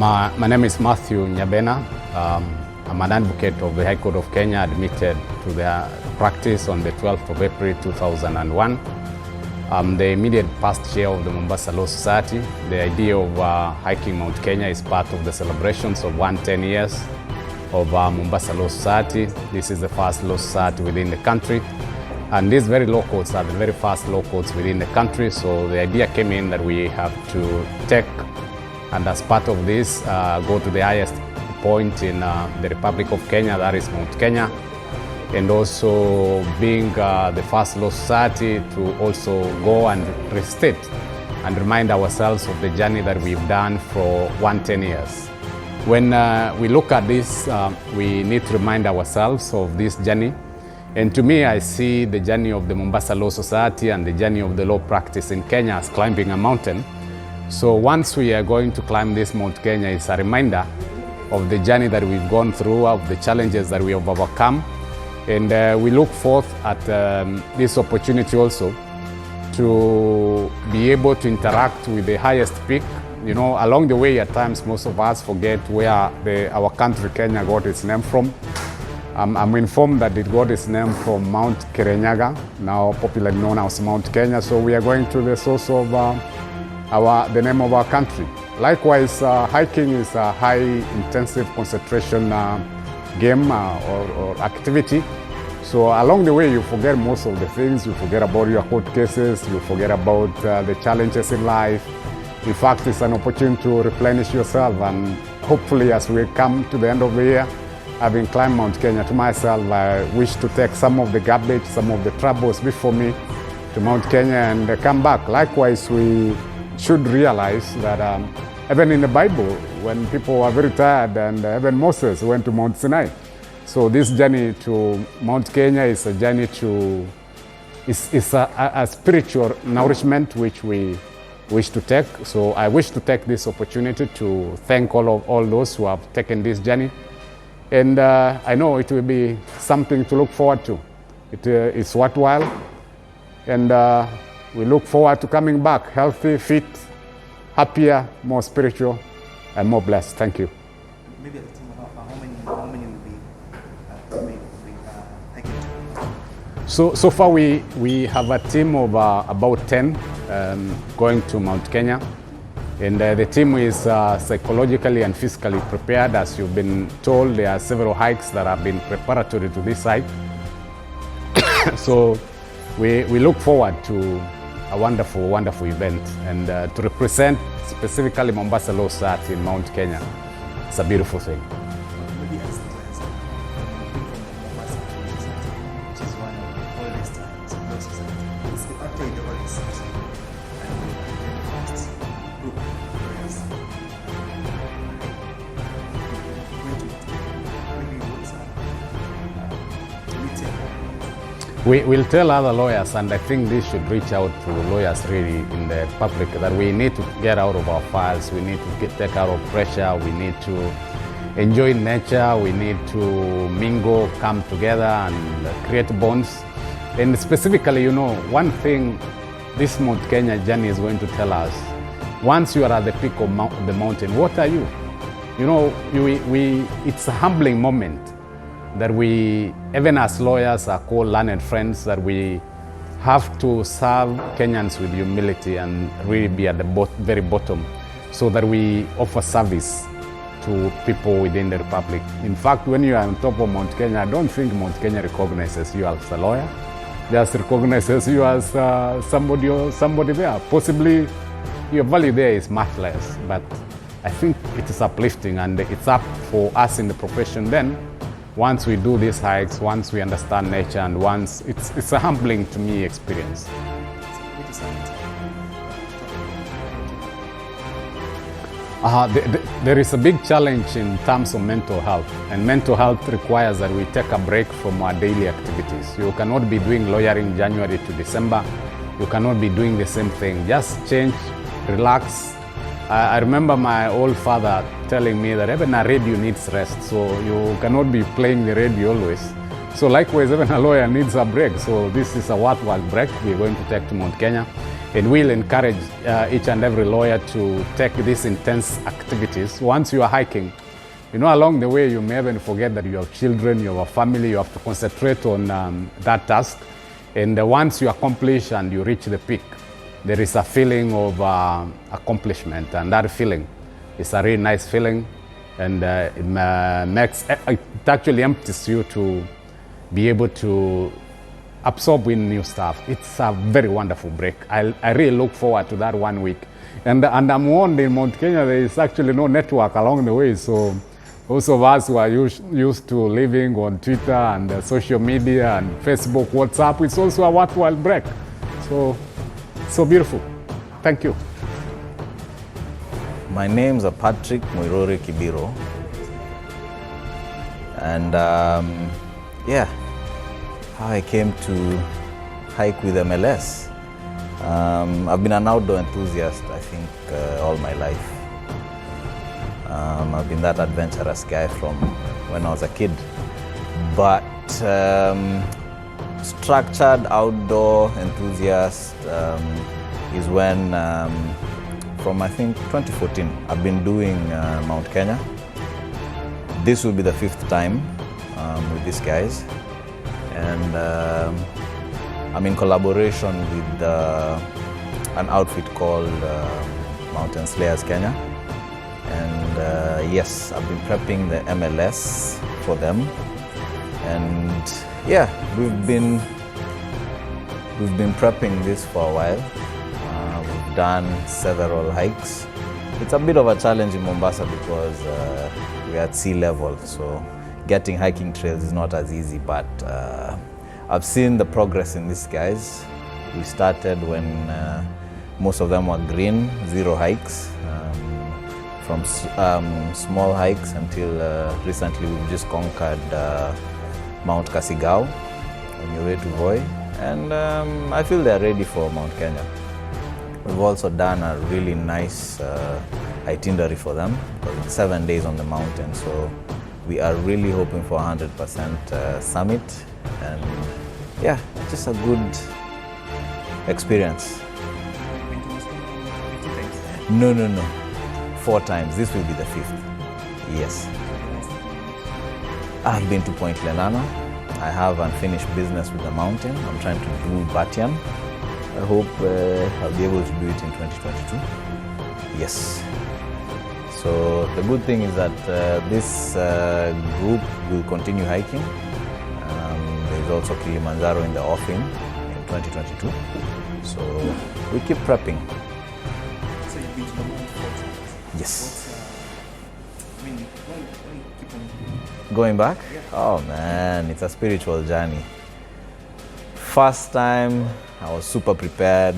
My name is Matthew Nyabena. I'm an advocate of the High Court of Kenya, admitted to the practice on the 12th of April 2001. I'm the immediate past chair of the Mombasa Law Society. The idea of hiking Mount Kenya is part of the celebrations of 110 years of Mombasa Law Society. This is the first law society within the country. And these very law courts are the very first law courts within the country. So the idea came in that we have to take, and as part of this, go to the highest point in the Republic of Kenya, that is Mount Kenya. And also being the first law society to also go and restate and remind ourselves of the journey that we've done for 110 years. When we look at this, we need to remind ourselves of this journey. And to me, I see the journey of the Mombasa Law Society and the journey of the law practice in Kenya as climbing a mountain. So once we are going to climb this Mount Kenya, it's a reminder of the journey that we've gone through, of the challenges that we have overcome. And we look forth at this opportunity also to be able to interact with the highest peak. You know, along the way, at times, most of us forget where our country, Kenya, got its name from. I'm informed that it got its name from Mount Kirinyaga, now popularly known as Mount Kenya. So we are going to the source of the name of our country. Likewise, hiking is a high-intensive concentration game or activity. So along the way, you forget most of the things. You forget about your court cases. You forget about the challenges in life. In fact, it's an opportunity to replenish yourself. And hopefully, as we come to the end of the year, having climbed Mount Kenya, to myself, I wish to take some of the garbage, some of the troubles before me to Mount Kenya and come back. Likewise, we should realize that even in the Bible, when people were very tired, and even Moses went to Mount Sinai. So this journey to Mount Kenya is a journey to, is a spiritual nourishment which we wish to take. So I wish to take this opportunity to thank all those who have taken this journey. And I know it will be something to look forward to. It's worthwhile. And we look forward to coming back healthy, fit, happier, more spiritual, and more blessed. Thank you. Maybe at the team, how many will be hiking? So far we have a team of about 10 going to Mount Kenya. And the team is psychologically and physically prepared. As you've been told, there are several hikes that have been preparatory to this hike. So we look forward to a wonderful, wonderful event, and to represent specifically Mombasa Law Society in Mount Kenya. It's a beautiful thing. Maybe as Mombasa, which is one of the oldest law societies. It's actually the oldest society. We'll tell other lawyers, and I think this should reach out to lawyers really in the public, that we need to get out of our files, we need to take out of pressure, we need to enjoy nature, we need to mingle, come together and create bonds. And specifically, you know, one thing this Mount Kenya journey is going to tell us, once you are at the peak of the mountain, what are you? You know, it's a humbling moment that we, even as lawyers, our co-learned friends, that we have to serve Kenyans with humility and really be at the very bottom, so that we offer service to people within the Republic. In fact, when you are on top of Mount Kenya, I don't think Mount Kenya recognizes you as a lawyer. Just recognizes you as somebody there. Possibly your value there is much less, but I think it is uplifting, and it's up for us in the profession then. Once we do these hikes, once we understand nature, and once it's a humbling to me experience. There is a big challenge in terms of mental health, and mental health requires that we take a break from our daily activities. You cannot be doing lawyering January to December. You cannot be doing the same thing. Just change, relax. I remember my old father telling me that even a radio needs rest, so you cannot be playing the radio always. So likewise, even a lawyer needs a break. So this is a worthwhile break we're going to take to Mount Kenya. and we'll encourage each and every lawyer to take these intense activities. Once you are hiking, you know, along the way, you may even forget that you have children, you have a family, you have to concentrate on that task. And once you accomplish and you reach the peak, there is a feeling of accomplishment, and that feeling is a really nice feeling, and it actually empties you to be able to absorb in new stuff. It's a very wonderful break. I really look forward to that 1 week. And I'm warned in Mount Kenya, there is actually no network along the way, so those of us who are used to living on Twitter and social media and Facebook, WhatsApp, it's also a worthwhile break. So beautiful. Thank you. My name's Patrick Muirori Kibiro. And yeah, how I came to hike with MLS. I've been an outdoor enthusiast, I think, all my life. I've been that adventurous guy from when I was a kid. But structured outdoor enthusiast is when, from I think 2014, I've been doing Mount Kenya. This will be the 5th time with these guys. And I'm in collaboration with an outfit called Mountain Slayers Kenya. And yes, I've been prepping the MLS for them. And yeah, we've been prepping this for a while. We've done several hikes. It's a bit of a challenge in Mombasa because we're at sea level, so getting hiking trails is not as easy, but I've seen the progress in these guys. We started when most of them were green, 0 hikes, from small hikes until recently we've just conquered Mount Kasigao on your way to Voi, and I feel they're ready for Mount Kenya. We've also done a really nice itinerary for them, because it's 7 days on the mountain, so we are really hoping for 100% summit, and yeah, just a good experience. No, 4 times. This will be the 5th. Yes. I've been to Point Lenana. I have unfinished business with the mountain. I'm trying to do Batian. I hope I'll be able to do it in 2022. Yes. So the good thing is that this group will continue hiking. There's also Kilimanjaro in the offing in 2022. So we keep prepping. So you've been to the mountain 4 times? Yes. I mean, why keep on Going back? Yeah. Oh man, it's a spiritual journey. First time, I was super prepared.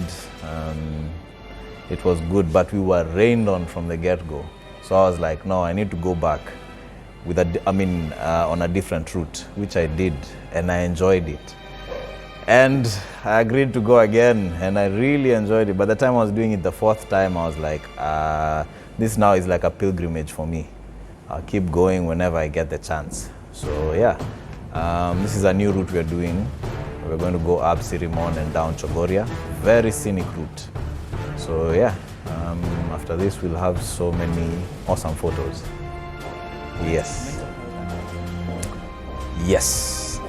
It was good, but we were rained on from the get-go. So I was like, no, I need to go back with on a different route, which I did, and I enjoyed it. And I agreed to go again, and I really enjoyed it. By the time I was doing it the 4th time, I was like, this now is like a pilgrimage for me. I'll keep going whenever I get the chance. So yeah, this is a new route we're doing. We're going to go up Sirimon and down Chogoria. Very scenic route. So yeah, after this we'll have so many awesome photos. Yes. Yes.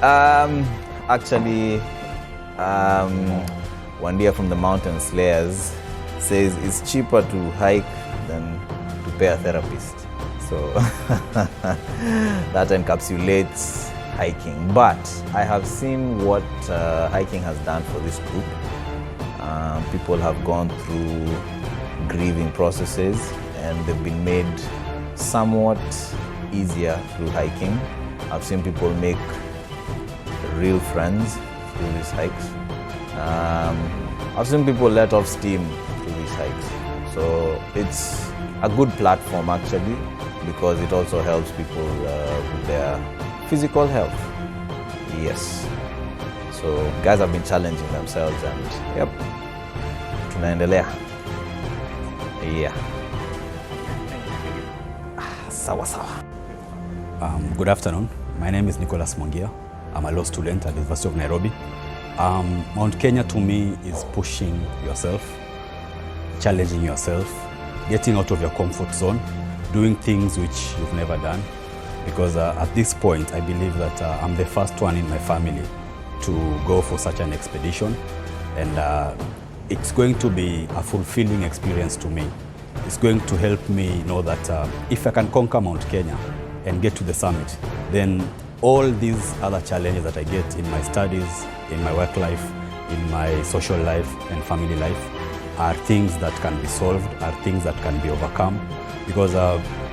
Actually, one dear from the Mountain Slayers says it's cheaper to hike than to pay a therapist. So that encapsulates hiking. But I have seen what hiking has done for this group. People have gone through grieving processes, and they've been made somewhat easier through hiking. I've seen people make real friends through these hikes. I've seen people let off steam through these hikes. So it's a good platform actually, because it also helps people with their physical health. Yes. So guys have been challenging themselves, and yep, tunaendelea. Yeah. Sawa sawa. Good afternoon. My name is Nicholas Mongia. I'm a law student at the University of Nairobi. Mount Kenya to me is pushing yourself, challenging yourself, getting out of your comfort zone, doing things which you've never done. Because at this point, I believe that I'm the first one in my family to go for such an expedition. And it's going to be a fulfilling experience to me. It's going to help me know that if I can conquer Mount Kenya and get to the summit, then all these other challenges that I get in my studies, in my work life, in my social life and family life are things that can be solved, are things that can be overcome. Because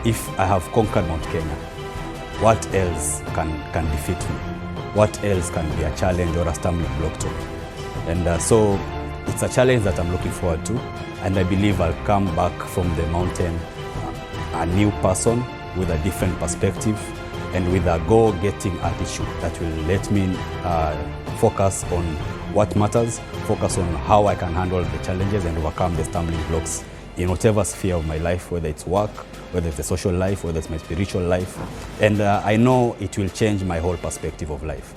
if I have conquered Mount Kenya, what else can defeat me? What else can be a challenge or a stumbling block to me? And so it's a challenge that I'm looking forward to, and I believe I'll come back from the mountain a new person with a different perspective and with a go-getting attitude that will let me focus on what matters, focus on how I can handle the challenges and overcome the stumbling blocks in whatever sphere of my life, whether it's work, whether it's the social life, whether it's my spiritual life. And I know it will change my whole perspective of life.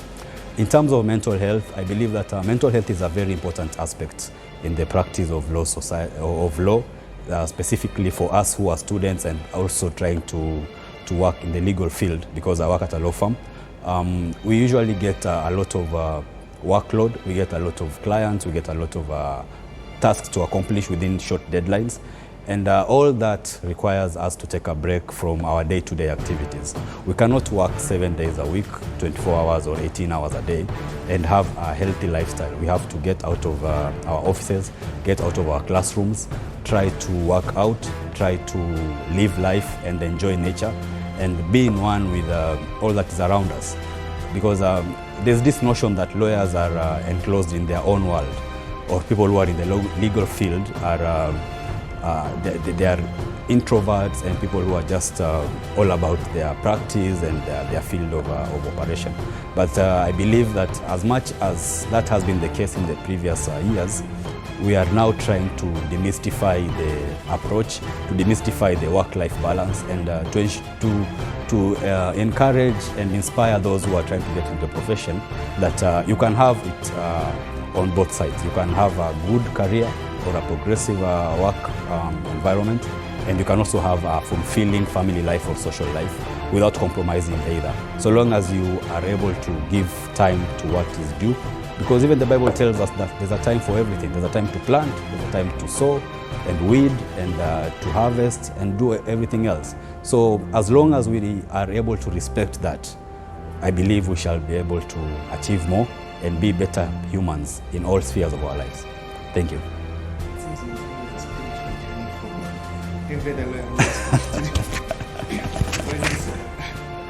In terms of mental health, I believe that mental health is a very important aspect in the practice of law, specifically for us who are students and also trying to work in the legal field, because I work at a law firm. We usually get a lot of workload, we get a lot of clients, we get a lot of tasks to accomplish within short deadlines. And all that requires us to take a break from our day-to-day activities. We cannot work 7 days a week, 24 hours or 18 hours a day, and have a healthy lifestyle. We have to get out of our offices, get out of our classrooms, try to work out, try to live life and enjoy nature, and be in one with all that is around us. Because there's this notion that lawyers are enclosed in their own world, or people who are in the legal field are they are introverts and people who are just all about their practice and their field of operation. But I believe that as much as that has been the case in the previous years, we are now trying to demystify the approach, to demystify the work-life balance, and to encourage and inspire those who are trying to get into the profession that you can have it on both sides. You can have a good career or a progressive work environment, and you can also have a fulfilling family life or social life without compromising either, so long as you are able to give time to what is due. Because even the Bible tells us that there's a time for everything. There's a time to plant, there's a time to sow and weed and to harvest and do everything else. So as long as we are able to respect that, I believe we shall be able to achieve more and be better humans in all spheres of our lives. Thank you.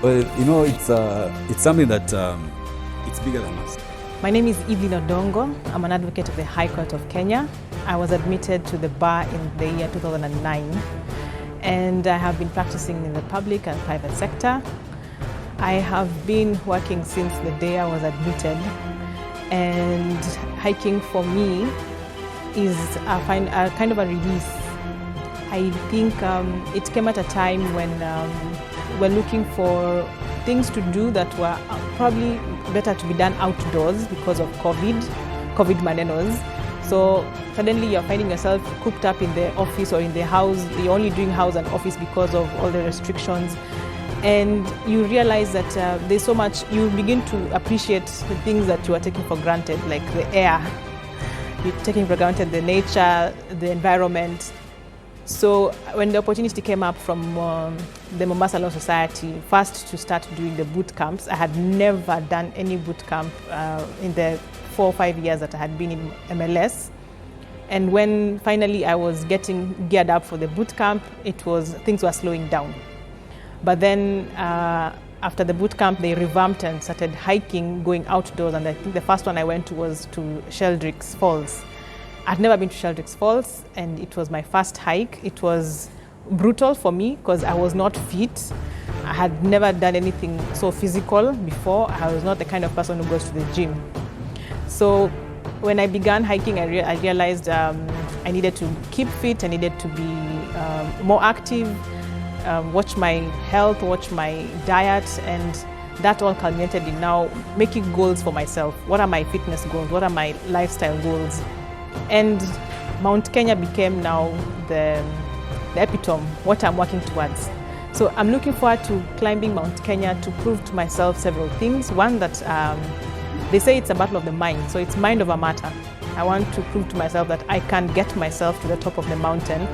Well, you know, it's something that it's bigger than us. My name is Evelyn Odongo. I'm an advocate of the High Court of Kenya. I was admitted to the bar in the year 2009, and I have been practicing in the public and private sector. I have been working since the day I was admitted, and hiking for me is a kind of a release. I think it came at a time when we're looking for things to do that were probably better to be done outdoors because of COVID manenos. So suddenly you're finding yourself cooped up in the office or in the house. You're only doing house and office because of all the restrictions. And you realize that there's so much, you begin to appreciate the things that you are taking for granted, like the air. You're taking for granted the nature, the environment. So when the opportunity came up from the Mombasa Law Society, first to start doing the boot camps, I had never done any boot camp in the 4 or 5 years that I had been in MLS. And when finally I was getting geared up for the boot camp, things were slowing down. But then after the boot camp, they revamped and started hiking, going outdoors. And I think the first one I went to was to Sheldrick's Falls. I'd never been to Sheldrick's Falls, and it was my first hike. It was brutal for me because I was not fit. I had never done anything so physical before. I was not the kind of person who goes to the gym. So when I began hiking, I realized I needed to keep fit, I needed to be more active, watch my health, watch my diet, and that all culminated in now making goals for myself. What are my fitness goals? What are my lifestyle goals? And Mount Kenya became now the epitome, what I'm working towards. So I'm looking forward to climbing Mount Kenya to prove to myself several things. One, that they say it's a battle of the mind, so it's mind over matter. I want to prove to myself that I can get myself to the top of the mountain,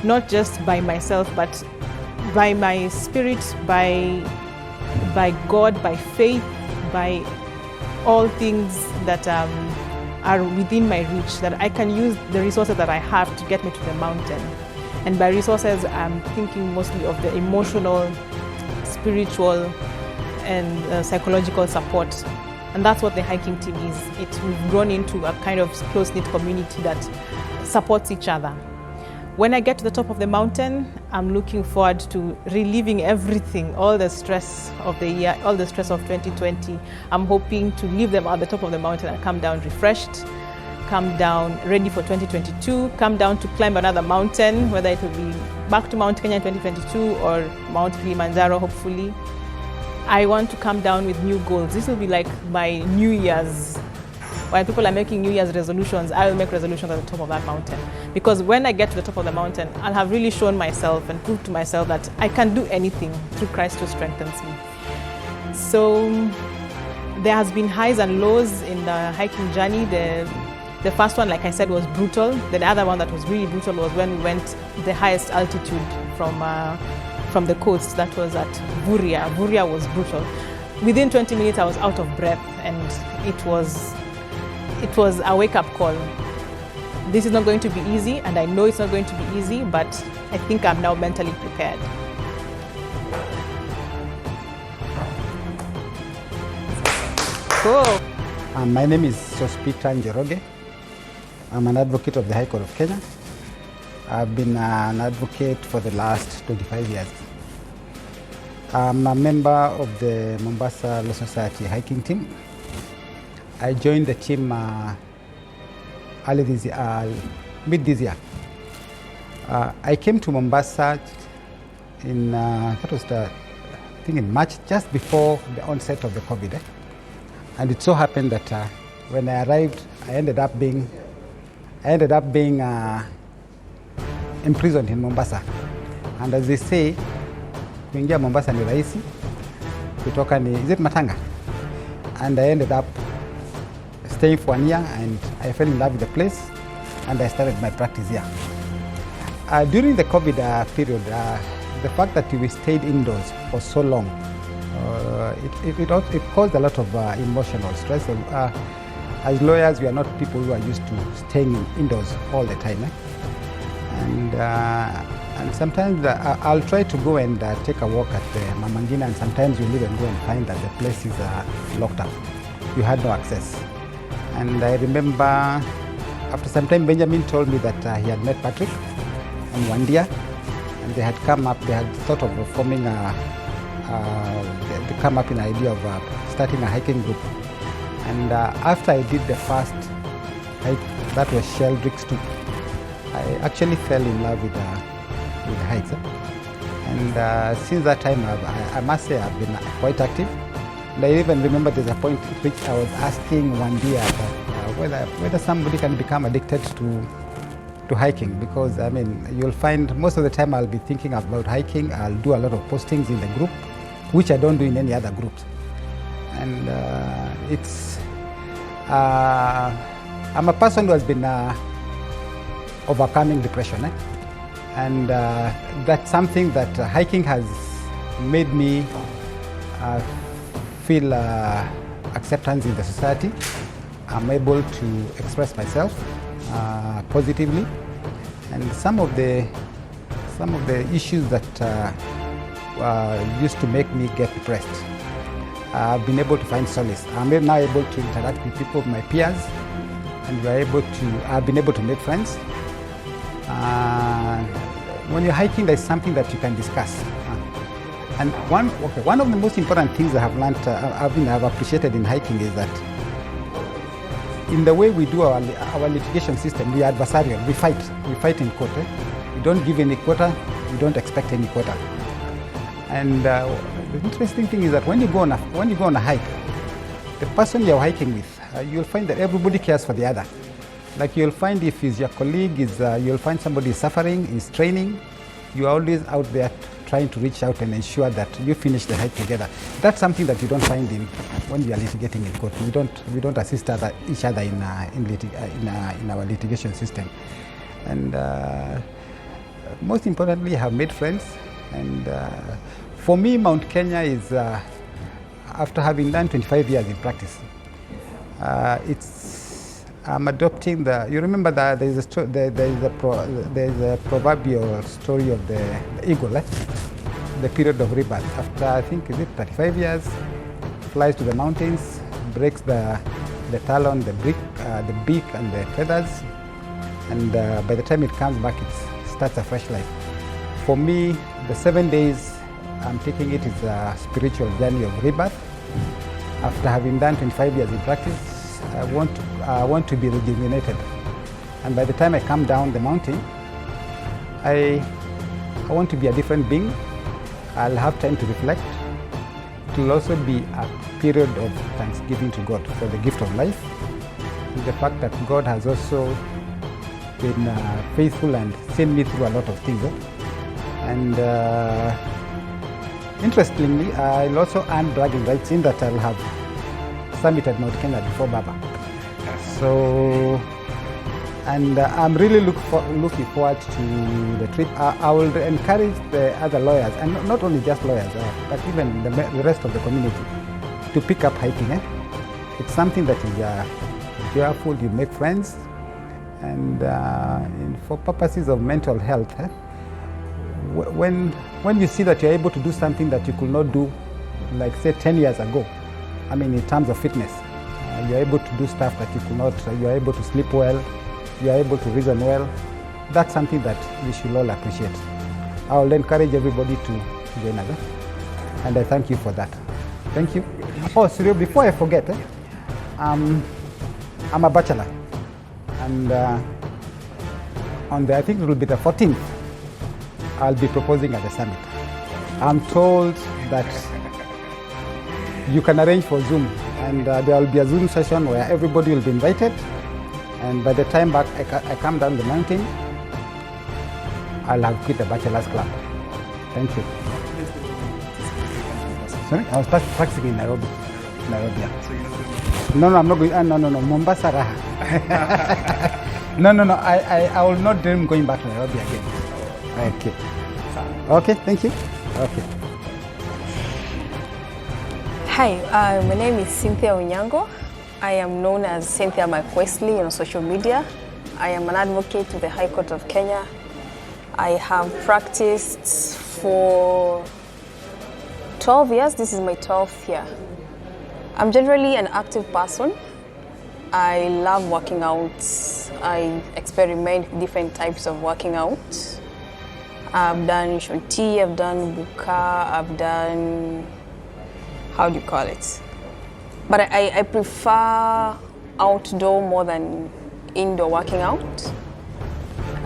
not just by myself, but by my spirit, by God, by faith, by all things that are within my reach, that I can use the resources that I have to get me to the mountain. And by resources, I'm thinking mostly of the emotional, spiritual, and psychological support. And that's what the hiking team is. We've grown into a kind of close-knit community that supports each other. When I get to the top of the mountain, I'm looking forward to reliving everything, all the stress of the year, all the stress of 2020. I'm hoping to leave them at the top of the mountain and come down refreshed, come down ready for 2022, come down to climb another mountain, whether it will be back to Mount Kenya in 2022 or Mount Kilimanjaro, hopefully. I want to come down with new goals. This will be like my New Year's. When people are making New Year's resolutions, I will make resolutions at the top of that mountain. Because when I get to the top of the mountain, I'll have really shown myself and proved to myself that I can do anything through Christ who strengthens me. So there has been highs and lows in the hiking journey. The first one, like I said, was brutal. The other one that was really brutal was when we went the highest altitude from the coast. That was at Vuria. Vuria was brutal. Within 20 minutes, I was out of breath, and it was a wake-up call. This is not going to be easy, and I know it's not going to be easy, but I think I'm now mentally prepared. Cool. My name is Sospita Njoroge. I'm an advocate of the High Court of Kenya. I've been an advocate for the last 25 years. I'm a member of the Mombasa Law Society hiking team. I joined the team mid this year. I came to Mombasa in in March, just before the onset of the COVID. And it so happened that when I arrived, I ended up being imprisoned in Mombasa. And as they say, kuingia Mombasa ni rahisi, kutoka ni, is it Matanga? And I ended up staying for 1 year, and I fell in love with the place, and I started my practice here. During the COVID period, the fact that we stayed indoors for so long, it caused a lot of emotional stress. As lawyers, we are not people who are used to staying indoors all the time. And sometimes I'll try to go and take a walk at the Mamangina, and sometimes you'll even go and find that the place is locked up. You had no access. And I remember after some time, Benjamin told me that he had met Patrick and Wandia, and they had come up, they had thought of forming they come up in an idea of starting a hiking group. And after I did the first hike, that was Sheldrick's 2, I actually fell in love with hikes. And since that time, I must say I've been quite active. And I even remember there's a point at which I was asking Wandia whether somebody can become addicted to hiking, because I mean, you'll find most of the time I'll be thinking about hiking. I'll do a lot of postings in the group, which I don't do in any other groups. And I'm a person who has been overcoming depression, and that's something that hiking has made me feel acceptance in the society. I'm able to express myself positively, and some of the issues that used to make me get depressed, I've been able to find solace. I'm now able to interact with people, my peers, and I've been able to make friends. When you're hiking, there's something that you can discuss. And one of the most important things I have learned, I've appreciated in hiking, is that in the way we do our litigation system, we are adversarial. We fight in court. We don't give any quota. We don't expect any quota. And the interesting thing is that when you go on a hike, the person you're hiking with, you'll find that everybody cares for the other. Like you'll find if he's your colleague, you'll find somebody is suffering, is training, you're always out there trying to reach out and ensure that you finish the hike together. That's something that you don't find when you are litigating in court. We don't assist each other in our litigation system. And most importantly, I have made friends. And for me, Mount Kenya is, after having done 25 years in practice, I'm adopting you remember that there is a proverbial story of the eagle, the period of rebirth. After, I think, is it 35 years, flies to the mountains, breaks the talon, the beak and the feathers, and by the time it comes back, it starts a fresh life. For me, the 7 days I'm taking it is a spiritual journey of rebirth. After having done 25 years in practice, I want to be rejuvenated. And by the time I come down the mountain, I want to be a different being. I'll have time to reflect. It will also be a period of thanksgiving to God for the gift of life, and the fact that God has also been faithful and seen me through a lot of things. And interestingly, I'll also earn bragging rights in that I'll have summited Mount Kenya before Baba. So, and I'm really looking forward to the trip. I will encourage the other lawyers, and not only just lawyers, but even the rest of the community, to pick up hiking. It's something that is joyful, you make friends, and for purposes of mental health, when you see that you're able to do something that you could not do, like say 10 years ago, I mean in terms of fitness, you're able to do stuff that you could not, you're able to sleep well, you're able to reason well, that's something that we should all appreciate. I will encourage everybody to join us, and I thank you for that. Thank you. Oh, Suryo, before I forget, I'm a bachelor, and I think it will be the 14th, I'll be proposing at the summit. I'm told that you can arrange for Zoom, and there will be a Zoom session where everybody will be invited, and by the time back I come down the mountain, I'll have quit the Bachelor's Club. Thank you. Sorry, I was practicing in Nairobi. Yeah. No, I'm not going. No, Mombasa Raha. No, I will not dream going back to Nairobi again. Okay, thank you. Okay. Hi, my name is Cynthia Onyango. I am known as Cynthia McWesley on social media. I am an advocate to the High Court of Kenya. I have practiced for 12 years. This is my 12th year. I'm generally an active person. I love working out. I experiment different types of working out. I've done Shonti, I've done Buka, I've done, how do you call it? But I prefer outdoor more than indoor working out.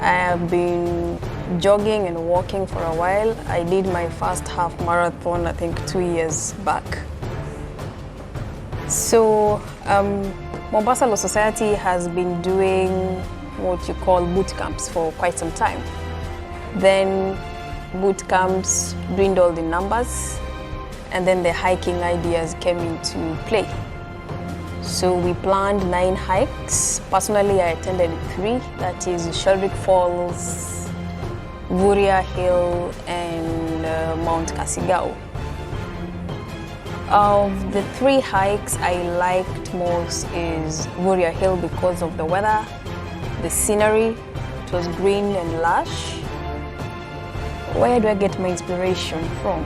I have been jogging and walking for a while. I did my first half marathon, I think 2 years back. So Mombasa Law Society has been doing what you call boot camps for quite some time. Then boot camps dwindled in numbers, and then the hiking ideas came into play. So we planned 9 hikes. Personally, I attended 3, that is Sheldrick Falls, Vuria Hill, and Mount Kasigao. Of the 3 hikes I liked most is Vuria Hill because of the weather, the scenery. It was green and lush. Where do I get my inspiration from?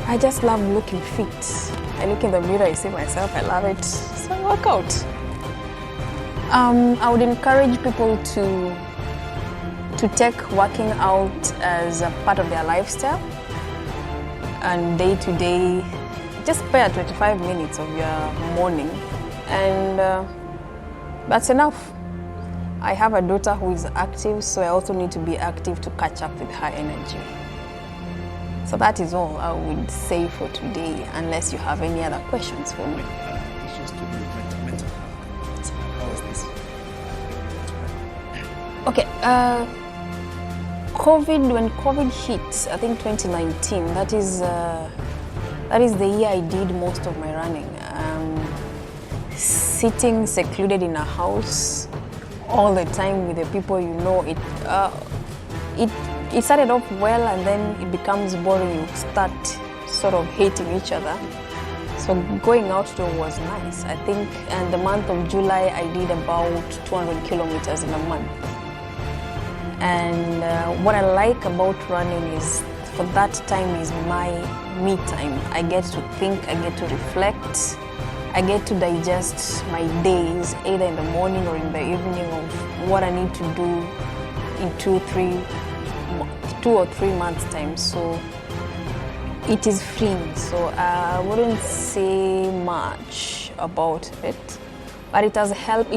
I just love looking fit. I look in the mirror, I see myself, I love it, so I work out. I would encourage people to take working out as a part of their lifestyle, and day to day, just spare 25 minutes of your morning, and that's enough. I have a daughter who is active, so I also need to be active to catch up with her energy. So that is all I would say for today, unless you have any other questions for me. Issues to do with mental health. So how is this? Okay, when COVID hit, I think 2019, that is the year I did most of my running. Sitting secluded in a house all the time with the people you know, it started off well and then it becomes boring. You start sort of hating each other. So going out though was nice. I think in the month of July I did about 200 kilometers in a month. And what I like about running is for that time is my me time. I get to think, I get to reflect, I get to digest my days either in the morning or in the evening of what I need to do in 2 or 3 months time. So it is freeing. So I wouldn't say much about it, but it has helped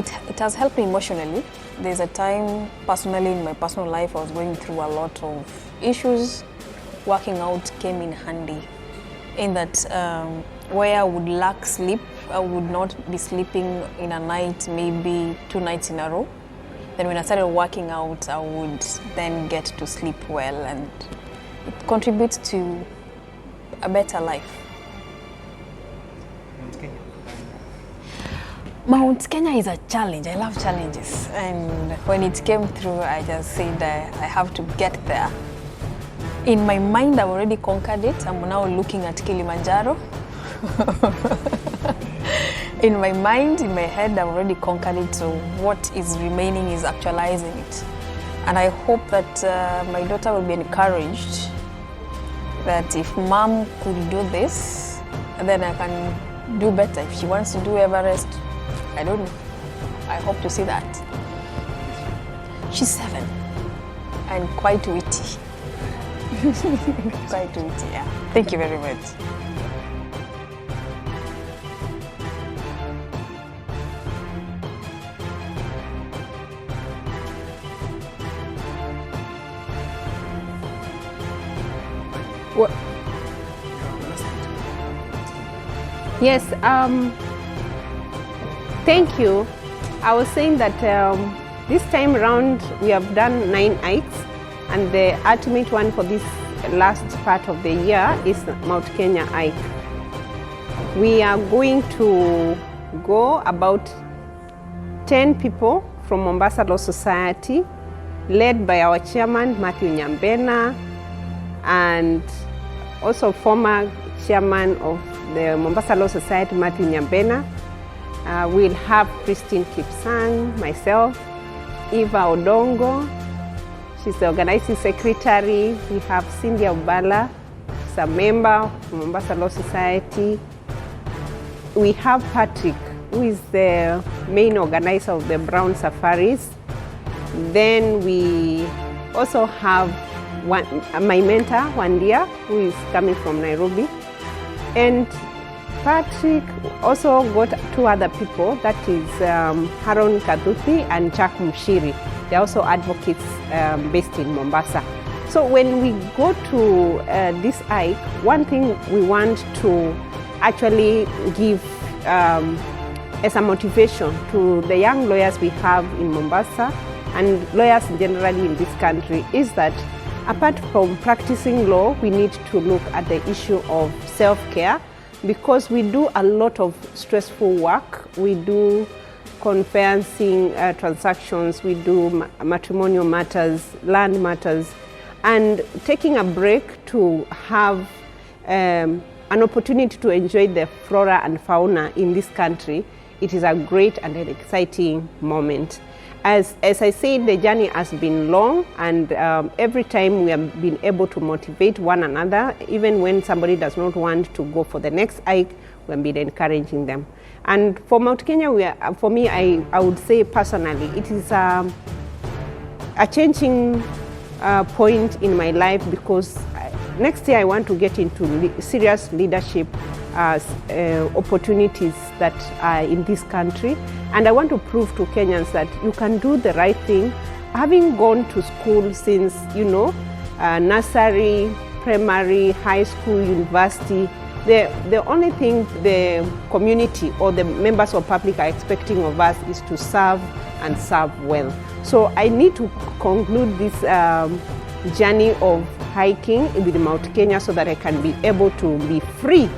me emotionally. There's a time personally in my personal life I was going through a lot of issues. Working out came in handy in that where I would lack sleep, I would not be sleeping in a night, maybe 2 nights in a row. Then when I started working out, I would then get to sleep well, and it contributes to a better life. Mount Kenya. Mount Kenya is a challenge. I love challenges. And when it came through, I just said I have to get there. In my mind, I've already conquered it. I'm now looking at Kilimanjaro. In my mind, in my head, I've already conquered it. So what is remaining is actualizing it. And I hope that my daughter will be encouraged that if mom could do this, then I can do better. If she wants to do Everest, I don't know. I hope to see that. She's 7 and quite witty. Quite witty, yeah. Thank you very much. What? Yes, thank you. I was saying that this time around we have done 9 hikes, and the ultimate one for this last part of the year is Mount Kenya hike. We are going to go about 10 people from Mombasa Law Society, led by our chairman, Matthew Nyambena, and also former chairman of the Mombasa Law Society, Matthew Nyambena. We'll have Christine Kipsang, myself, Eva Odongo, she's the organizing secretary. We have Cindy Obala, she's a member of Mombasa Law Society. We have Patrick, who is the main organizer of the Brown Safaris. Then we also have my mentor, Wandia, who is coming from Nairobi. And Patrick also got 2 other people, that is Haron Kaduthi and Jack Mshiri. They're also advocates based in Mombasa. So when we go to this hike, one thing we want to actually give as a motivation to the young lawyers we have in Mombasa and lawyers generally in this country is that apart from practicing law, we need to look at the issue of self-care, because we do a lot of stressful work. We do conveyancing transactions, we do matrimonial matters, land matters, and taking a break to have an opportunity to enjoy the flora and fauna in this country, it is a great and an exciting moment. As I said, the journey has been long, and every time we have been able to motivate one another, even when somebody does not want to go for the next hike, we have been encouraging them. And for Mount Kenya, for me, I would say personally, it is a changing point in my life, because next year I want to get into serious leadership opportunities that are in this country. And I want to prove to Kenyans that you can do the right thing. Having gone to school since, nursery, primary, high school, university. The only thing the community or the members of public are expecting of us is to serve and serve well. So I need to conclude this journey of hiking with Mount Kenya so that I can be able to be free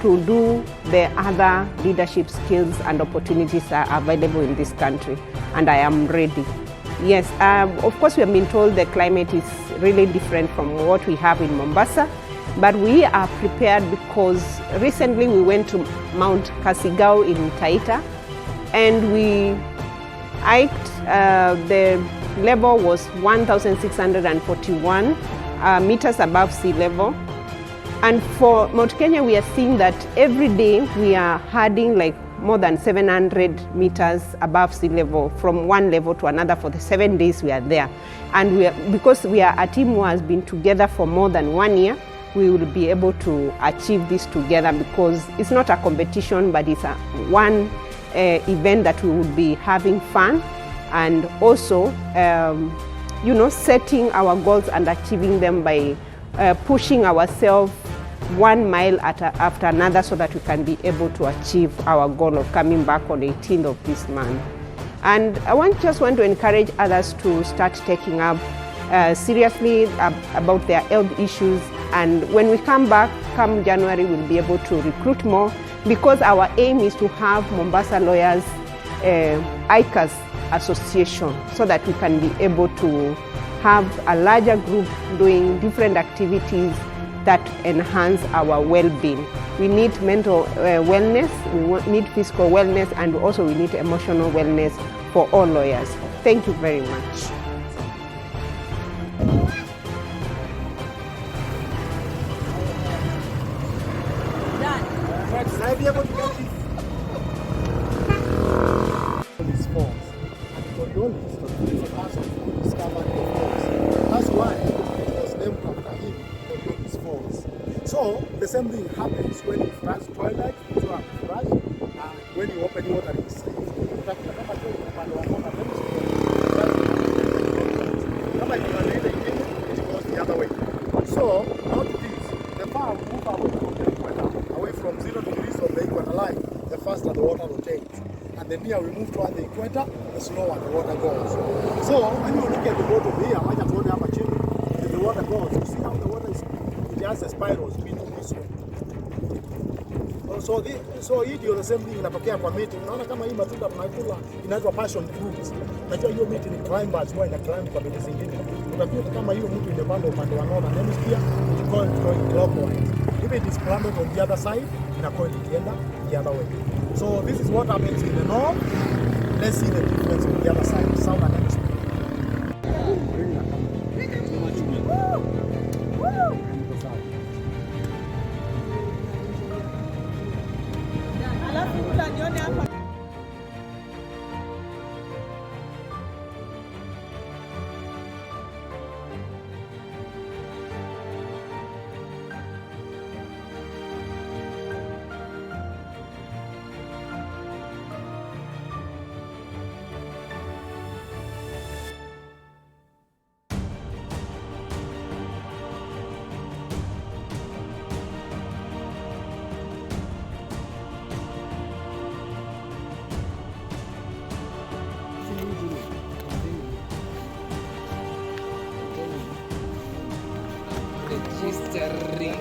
to do the other leadership skills and opportunities that are available in this country, and I am ready. Yes, of course we have been told the climate is really different from what we have in Mombasa, but we are prepared because recently we went to Mount Kasigao in Taita and we hiked. The level was 1,641 meters above sea level. And for Mount Kenya, we are seeing that every day we are adding like more than 700 meters above sea level from one level to another for the 7 days we are there. And because we are a team who has been together for more than 1 year, we will be able to achieve this together because it's not a competition, but it's one event that we will be having fun and also setting our goals and achieving them by pushing ourselves 1 mile after another so that we can be able to achieve our goal of coming back on 18th of this month. And I just want to encourage others to start taking up seriously about their health issues. And when we come back, come January, we'll be able to recruit more because our aim is to have Mombasa Lawyers ICAS Association so that we can be able to have a larger group doing different activities that enhance our well-being. We need mental wellness, we need physical wellness, and also we need emotional wellness for all lawyers. Thank you very much. So the same thing happens when you flush toilet, so flush, when you open water, it's the other way. So note this, the far we move away from the equator, away from 0 degrees of the equator line, the faster the water rotates. And the nearer we move toward the equator, the slower the water goes. So when you look at the bottom here, I just want to have a chimney, the water goes. You see how the water is, it has a spiral spinning this way. So hii ndio the same thing inatokea kwa miti. Unaona kama hii matunda tunakula inaitwa passion fruits. Unajua hiyo miti ni climbers, huwa ina climb kwa miti zingine. Utakuta kama hiyo mtu imepanda upande wa northern hemisphere, it's going clockwise. If it is planted on the other side, inakuwa ikienda the other way. So this is what happens in the north. Let's see the difference on the other side, southern hemisphere. Registering.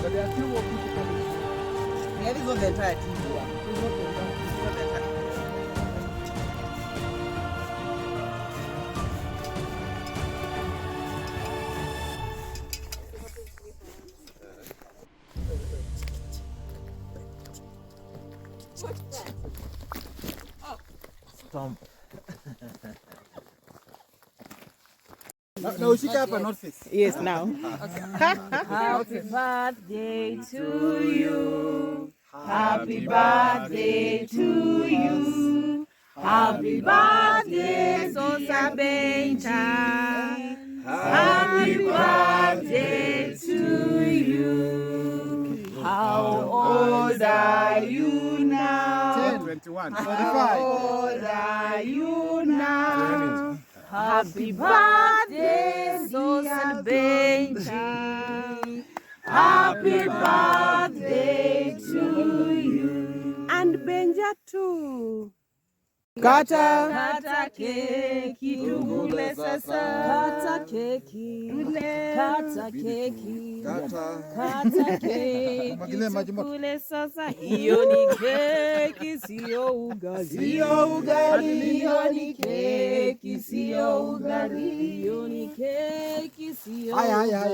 But there are still more people coming. Yeah, this is not the entire team. It's not the entire. Stomp. Na ushike hapa north face. Yes, now. Happy birthday to you. Happy birthday to you. Happy birthday, Sosa Benta. Happy birthday to you. How old are you now? 10, 21, 25. How old are you now? Happy birthday, Sosa Benta. Happy birthday to you. And Benja too. Kata keki tugule sasa. Kata keki. Kata keki. Kata keki tugule sasa. Hiyo ni keki sio ugali. Sio ugali. Hiyo ni keki sio ugali. Hiyo ni keki sio ugali.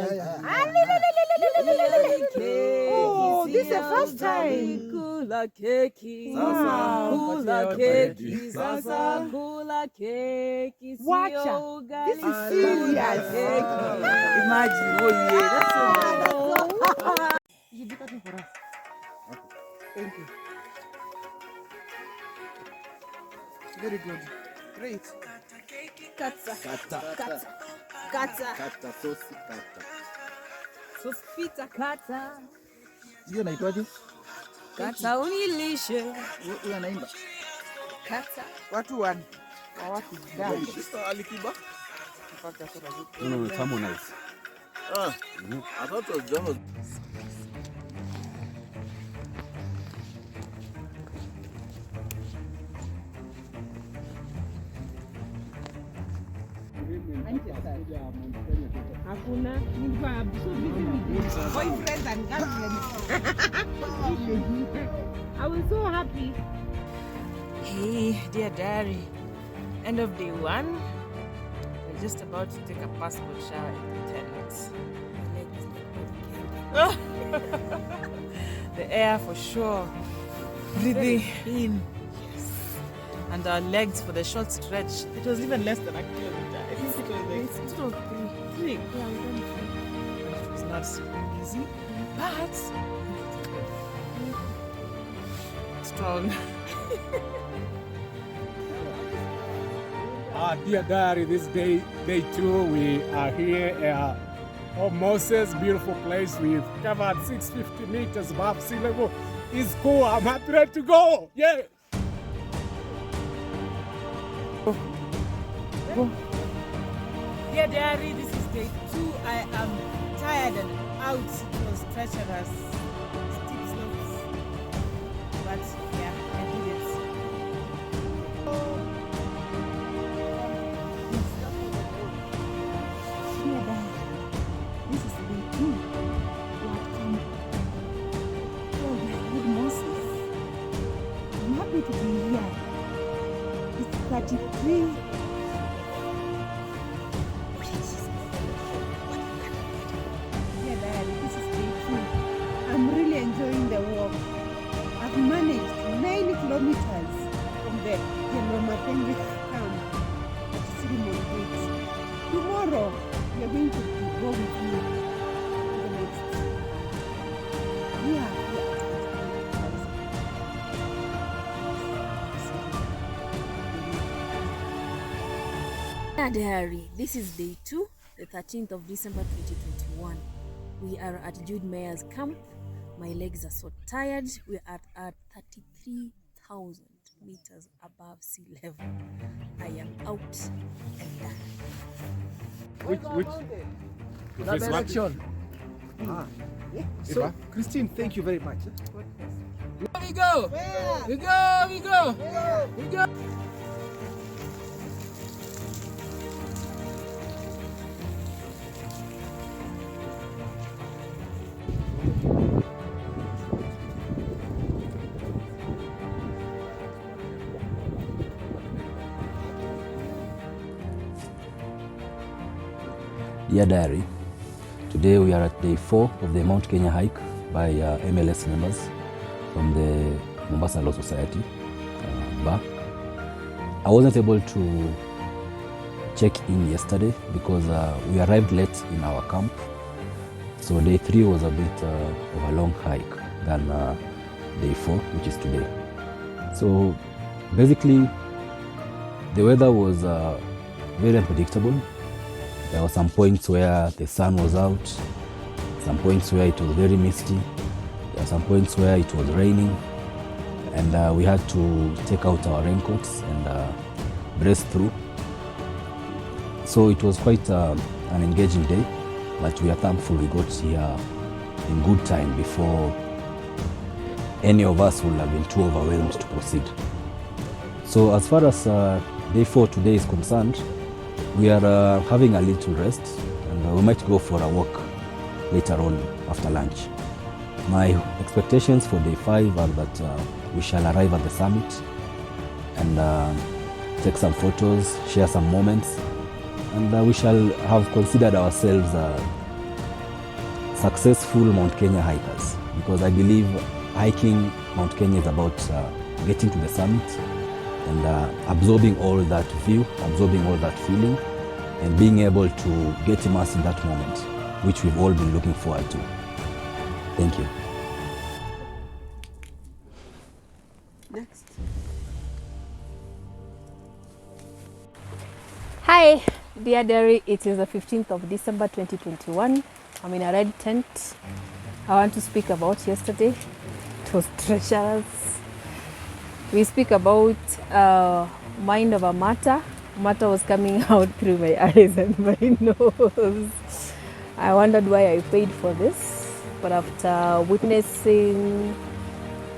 Oh, this is the first time. Kula keki. Kula keki. Sasa kula keki sio ugali. This is serious. Imagine, oh yeah, that's so nice. You did that for us. Thank you. Very good. Great. Kata. Sosi kata. Sospita kata. Hiyo naitwaje? Kata unilishe. Huyo anaimba. Kata. Watu wa watu gani? Sister Alikiba? No, Harmonize. I thought it was John. Hakuna. Boyfriends and girlfriends. I was so happy. Hey, dear diary. End of day 1. We're just about to take a passport shower in 10 minutes. The air for sure. Breathing in. Yes. And our legs for the short stretch. It was even less than a kilometer. I think it was like 3. Yeah, it was not easy, but strong. Dear diary, this day 2, we are here at Moses, beautiful place. We've covered 650 meters above sea level. It's cool. I'm happy ready to go. Yeah. Dear diary, this is day 2. I am tired and out. It was treacherous, steep slopes, but yeah, I did it. Dear Dad, this is day 2. You have come. Oh my good Moses. I'm happy to be here. It's 33. Dear Dad, this is day 2. I'm really enjoying the walk. I've managed 9 kilometers from the Kenromatengi camp at Cinnamon Gate. Tomorrow, we are going to go with you to the next. Yeah. Diary, this is day 2, the 13th of December 2021. We are at Jude Mayer's camp. My legs are so tired. We are at 33,000 meters above sea level. I am out and done. Which That direction. So, Christine, thank you very much. We go! We go! We go! We go! Dear Diary, today we are at day 4 of the Mount Kenya hike by MLS members from the Mombasa Law Society. But I wasn't able to check in yesterday because we arrived late in our camp. So day 3 was a bit of a long hike than day 4, which is today. So basically, the weather was very unpredictable. There were some points where the sun was out, some points where it was very misty, there were some points where it was raining, and we had to take out our raincoats and brace through. So it was quite an engaging day, but we are thankful we got here in good time before any of us would have been too overwhelmed to proceed. So as far as day 4 today is concerned, we are having a little rest, and we might go for a walk later on after lunch. My expectations for day 5 are that we shall arrive at the summit and take some photos, share some moments, and we shall have considered ourselves successful Mount Kenya hikers, because I believe hiking Mount Kenya is about getting to the summit and absorbing all that view, absorbing all that feeling, and being able to get immersed in that moment, which we've all been looking forward to. Thank you. Next. Hi, dear Derry. It is the 15th of December 2021. I'm in a red tent. I want to speak about yesterday. It was treacherous. We speak about mind over matter. Matter was coming out through my eyes and my nose. I wondered why I paid for this, but after witnessing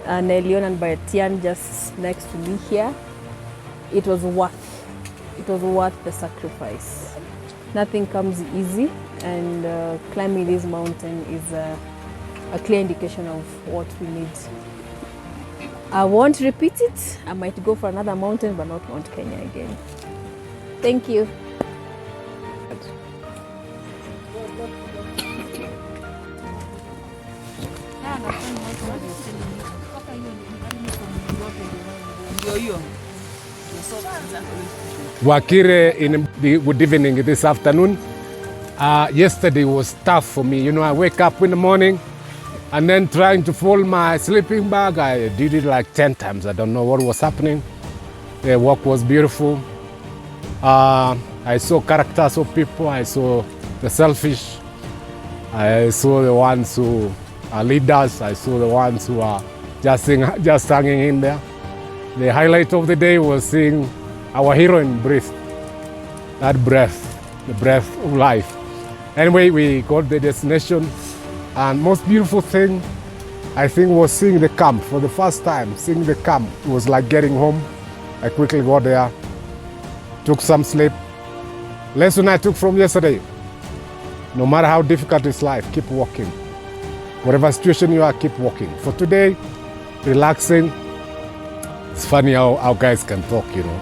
Nelion and Baratian just next to me here, it was worth the sacrifice. Nothing comes easy, and climbing this mountain is a clear indication of what we need. I won't repeat it. I might go for another mountain, but not Mount Kenya again. Thank you. Wakire, good evening this afternoon. Yesterday was tough for me. You know, I wake up in the morning and then trying to fold my sleeping bag. I did it like 10 times. I don't know what was happening. The walk was beautiful. I saw characters of people. I saw the selfish. I saw the ones who are leaders. I saw the ones who are just hanging in there. The highlight of the day was seeing our heroine breathe. That breath, the breath of life. Anyway, we got the destination, and most beautiful thing, I think, was seeing the camp for the first time. Seeing the camp, it was like getting home. I quickly got there, took some sleep. Lesson I took from yesterday: no matter how difficult is life, keep walking. Whatever situation you are, keep walking. For today, relaxing. It's funny how guys can talk, you know.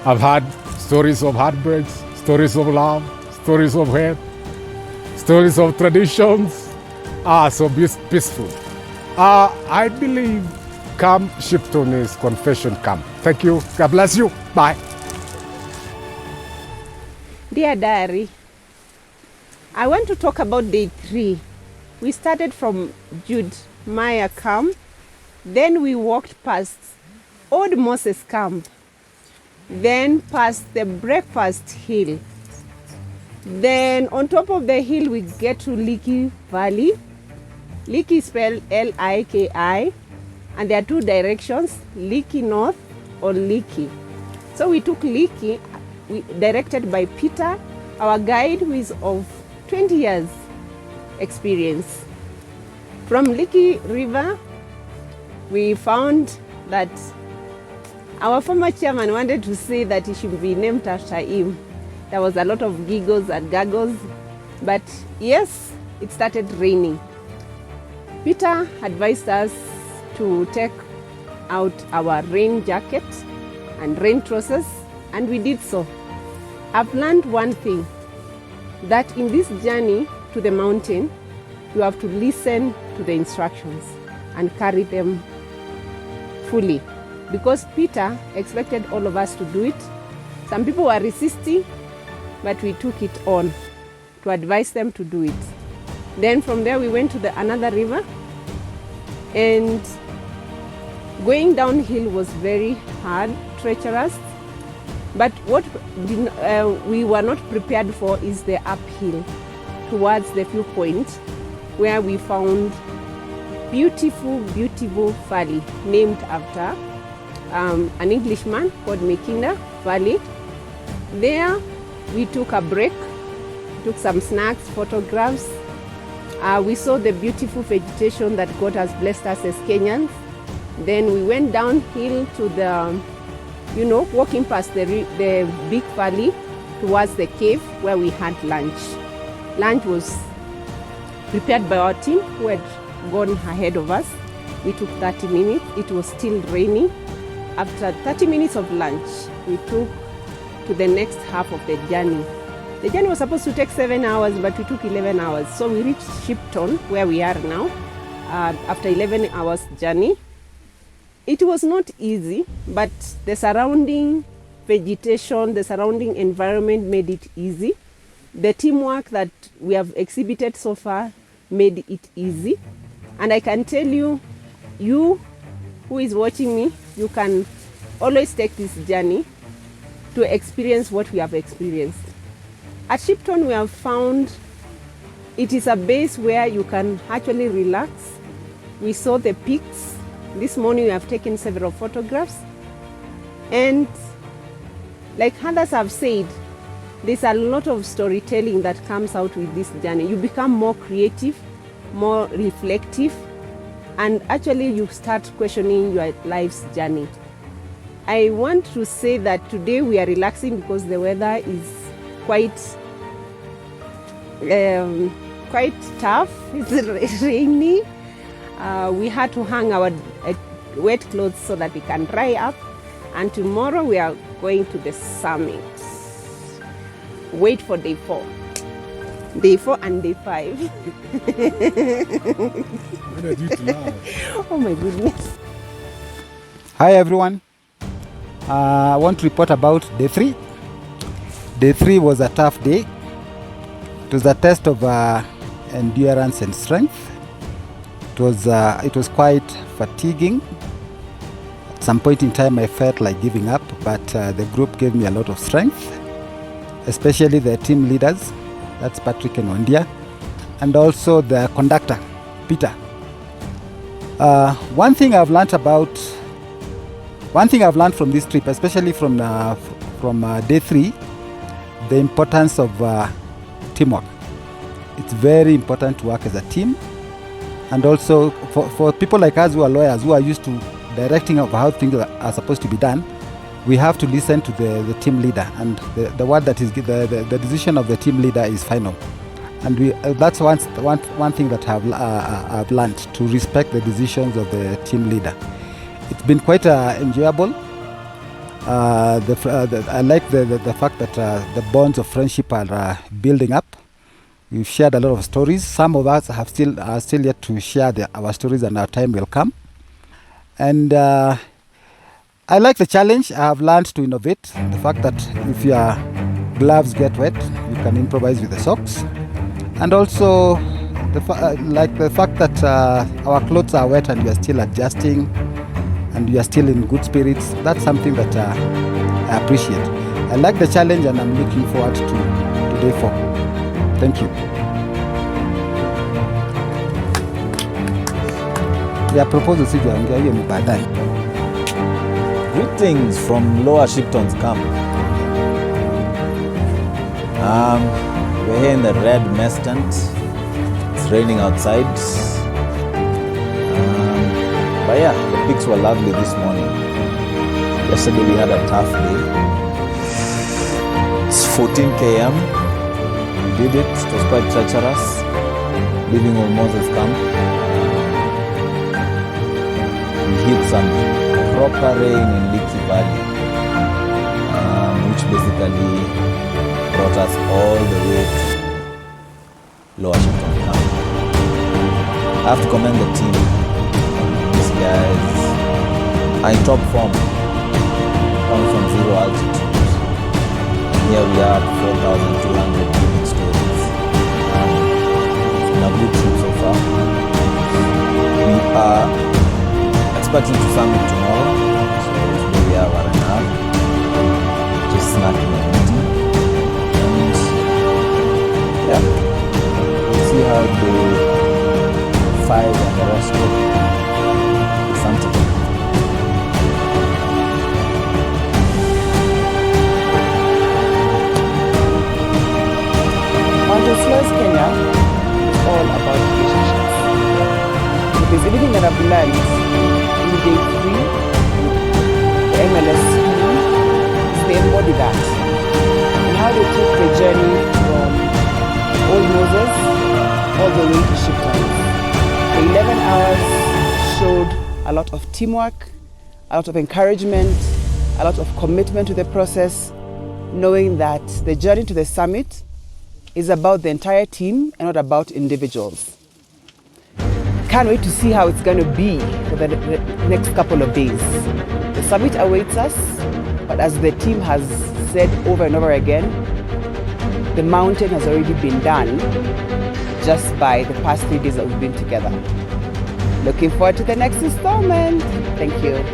I've had stories of heartbreaks, stories of love, stories of hate, stories of traditions. So peaceful. I believe Camp Shipton is confession camp. Thank you. God bless you. Bye. Dear Diary, I want to talk about day 3. We started from Jude Maya camp, then we walked past Old Moses camp, then past the breakfast hill. Then on top of the hill we get to Liki Valley. Liki is spelled L-I-K-I, and there are 2 directions, Liki North or Liki. So we took Liki, directed by Peter, our guide, who is of 20 years experience. From Liki River, we found that our former chairman wanted to say that it should be named after him. There was a lot of giggles and gaggles, but yes, it started raining. Peter advised us to take out our rain jacket and rain trousers, and we did so. I've learned one thing, that in this journey to the mountain, you have to listen to the instructions and carry them fully, because Peter expected all of us to do it. Some people were resisting, but we took it on to advise them to do it. Then from there we went to another river, and going downhill was very hard, treacherous. But what we were not prepared for is the uphill towards the viewpoint, where we found beautiful valley named after an Englishman called Makinda Valley. There we took a break, took some snacks, photographs. We saw the beautiful vegetation that God has blessed us as Kenyans. Then we went downhill to the, walking past the big valley towards the cave where we had lunch. Lunch was prepared by our team who had gone ahead of us. We took 30 minutes. It was still rainy. After 30 minutes of lunch, we took to the next half of the journey. The journey was supposed to take 7 hours, but we took 11 hours. So we reached Shipton, where we are now, after 11 hours journey. It was not easy, but the surrounding vegetation, the surrounding environment made it easy. The teamwork that we have exhibited so far made it easy. And I can tell you, you who is watching me, you can always take this journey to experience what we have experienced. At Shipton, we have found it is a base where you can actually relax. We saw the peaks. This morning we have taken several photographs. And like others have said, there's a lot of storytelling that comes out with this journey. You become more creative, more reflective, and actually you start questioning your life's journey. I want to say that today we are relaxing because the weather is quite tough. It's rainy. We had to hang our wet clothes so that we can dry up. And tomorrow we are going to the summit. Wait for day 4. Day 4 and day 5. Oh my goodness. Hi everyone. I want to report about day 3. Day 3 was a tough day. It was a test of endurance and strength. It was quite fatiguing. At some point in time I felt like giving up, but the group gave me a lot of strength, especially the team leaders, that's Patrick and Wandia, and also the conductor, Peter. One thing I've learned from this trip, especially from day 3, the importance of teamwork. It's very important to work as a team. And also for people like us who are lawyers, who are used to directing of how things are supposed to be done, we have to listen to the team leader. And the word that is the decision of the team leader is final. And that's one thing that I've learned, to respect the decisions of the team leader. It's been quite enjoyable. I like the fact that the bonds of friendship are building up. We've shared a lot of stories. Some of us are still yet to share our stories, and our time will come. And I like the challenge. I have learned to innovate. The fact that if your gloves get wet, you can improvise with the socks. And also the fact that our clothes are wet and we are still adjusting and we are still in good spirits. That's something that I appreciate. I like the challenge, and I'm looking forward to day 4. Thank you. Yeah, proposal sijaongea, hiyo ni baadaye. Greetings from Lower Shipton's camp. We're here in the red mess tent. It's raining outside. But yeah, the pics were lovely this morning. Yesterday we had a tough day. It's 14 km. We did it. It was quite treacherous. Leaving Old Moses camp. We hit some proper rain in Leaky Valley, which basically brought us all the way to Lower Shipton camp. I have to commend the team. These guys are in top form, coming from 0 altitude. here we are at 4,200 cubic stories. It's been a good trip so far. We are expecting to summit tomorrow, so today we have an hour, just snacking and eating. And yeah, we'll see how day 5 and the rest go. Something. MLS Kenya is all about relationships. If there's anything that I've learned in day 3, the MLS team, is they embody that. And how they took the journey from old Moses all the way to shift times. The 11 hours showed a lot of teamwork, a lot of encouragement, a lot of commitment to the process, knowing that the journey to the summit is about the entire team and not about individuals. Can't wait to see how it's going to be for the next couple of days. The summit awaits us, but as the team has said over and over again, the mountain has already been done just by the past 3 days that we've been together. Looking forward to the next installment. Thank you.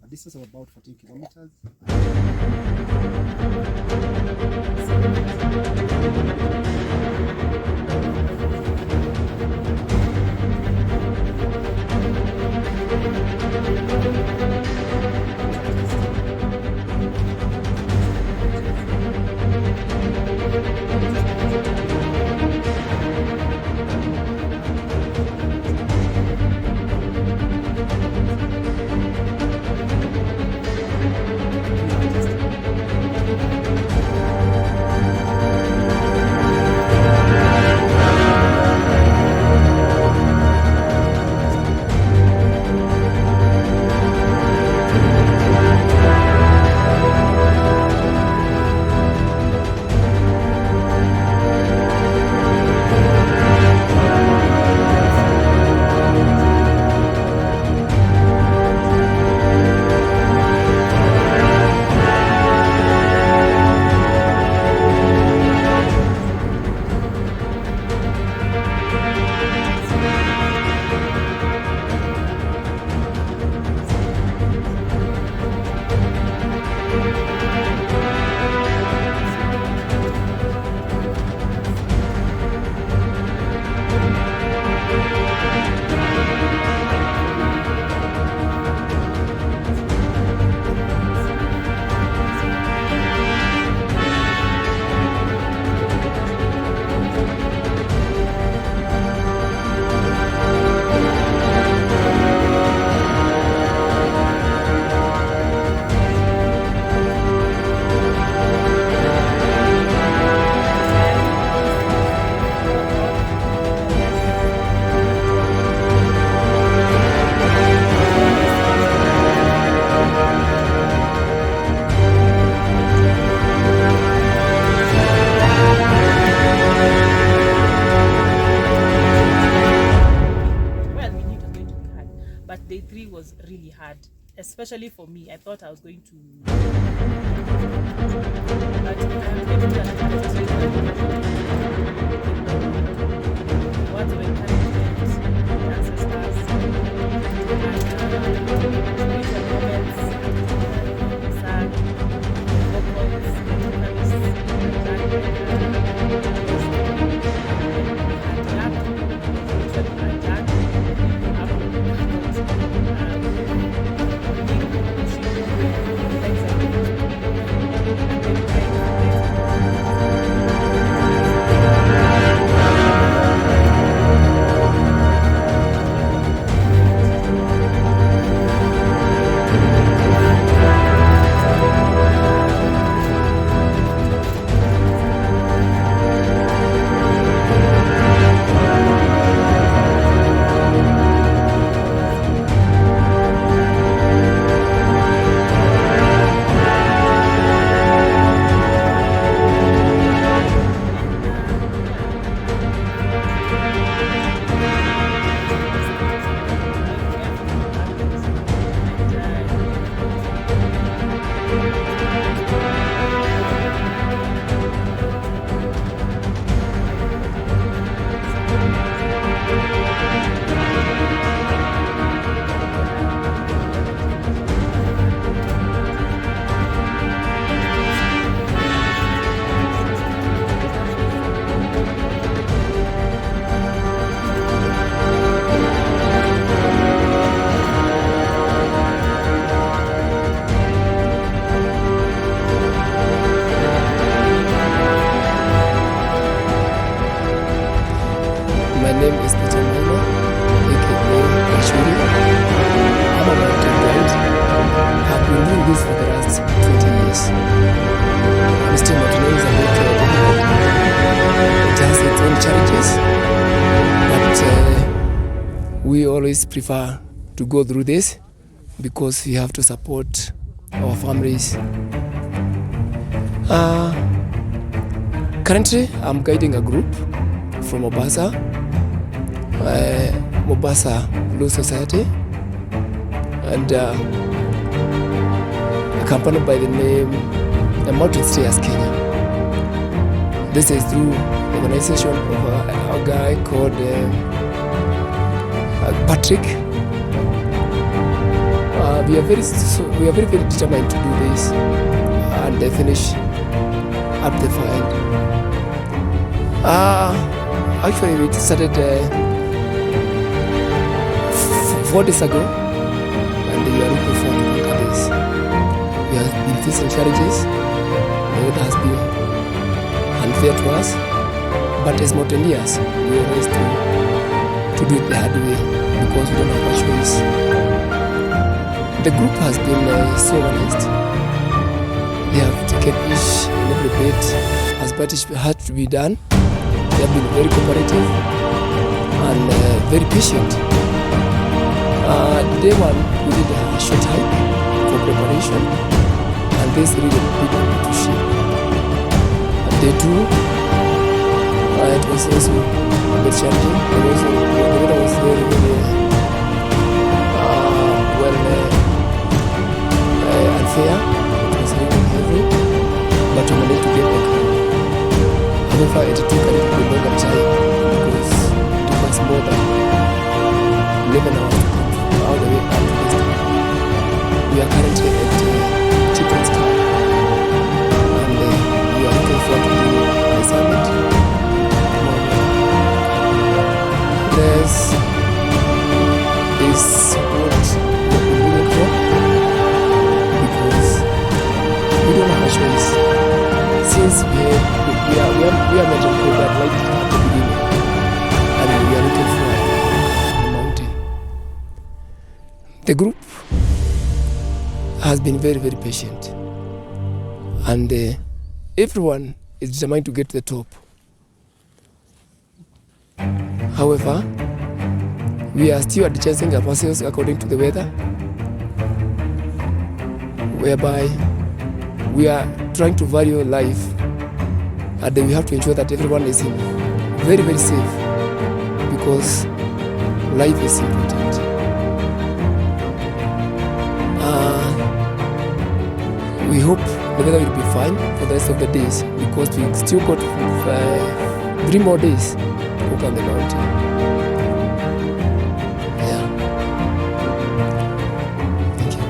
A distance of about 14 kilometers. day 3 was really hard, especially for me. I thought I was going to. But I'm able to understand what the encouragement, the ancestors, spiritual moments, sang, vocals, we always prefer to go through this because we have to support our families. Currently, I'm guiding a group from Mombasa, Mombasa Blue Society, and a company by the name Mountain Stairs Kenya. This is through the organization of a guy called Patrick. We are very determined to do this and finish up the fight. Actually, we started 4 days ago, and we are looking forward to look at this. We have been facing challenges. The road has been unfair to us, but as mountaineers, we always to do it the hard way because we don't have much choice. The group has been so organized. They have taken each and every bit as much as had to be done. They have been very cooperative and very patient. Day 1, we did a short hike for preparation, and this really big to shape. Day 2, it was also a bit challenging. The weather was very, very unfair. It was really heavy, but we managed to get back. However, it took a little bit longer time because it took us more than 11 hours to come all the way up to this time. We are currently at Children's Camp, and we are looking forward to the summit. This is what we're looking for because we don't have a choice. Since we are meant to put that light at the beginning, and we are looking for the mountain. The group has been very, very patient, and everyone is determined to get to the top. However, we are still adjusting ourselves according to the weather, whereby we are trying to value life, and we have to ensure that everyone is very, very safe because life is important. We hope the weather will be fine for the rest of the days because we still got 3 more days to walk on the mountain. Yeah. Thank you.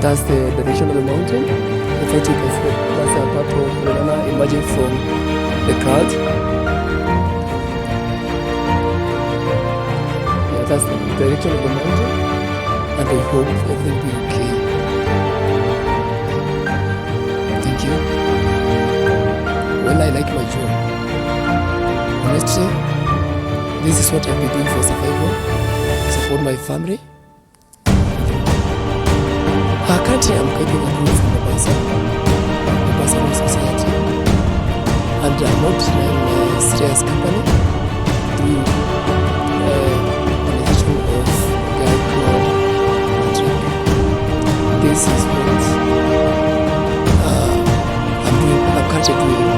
That's the direction of the mountain. I thought you can see that's a part of Renana emerging from the crowd. Yeah, that's the direction of the mountain, and I hope everything will be okay. Thank you. Well, I like my job. Honestly, this is what I've been doing for survival, support my family. Currently, I'm getting a group from the Basel Society, and I'm not running a serious company through organization of a guy called Patrick. This is what I'm currently doing.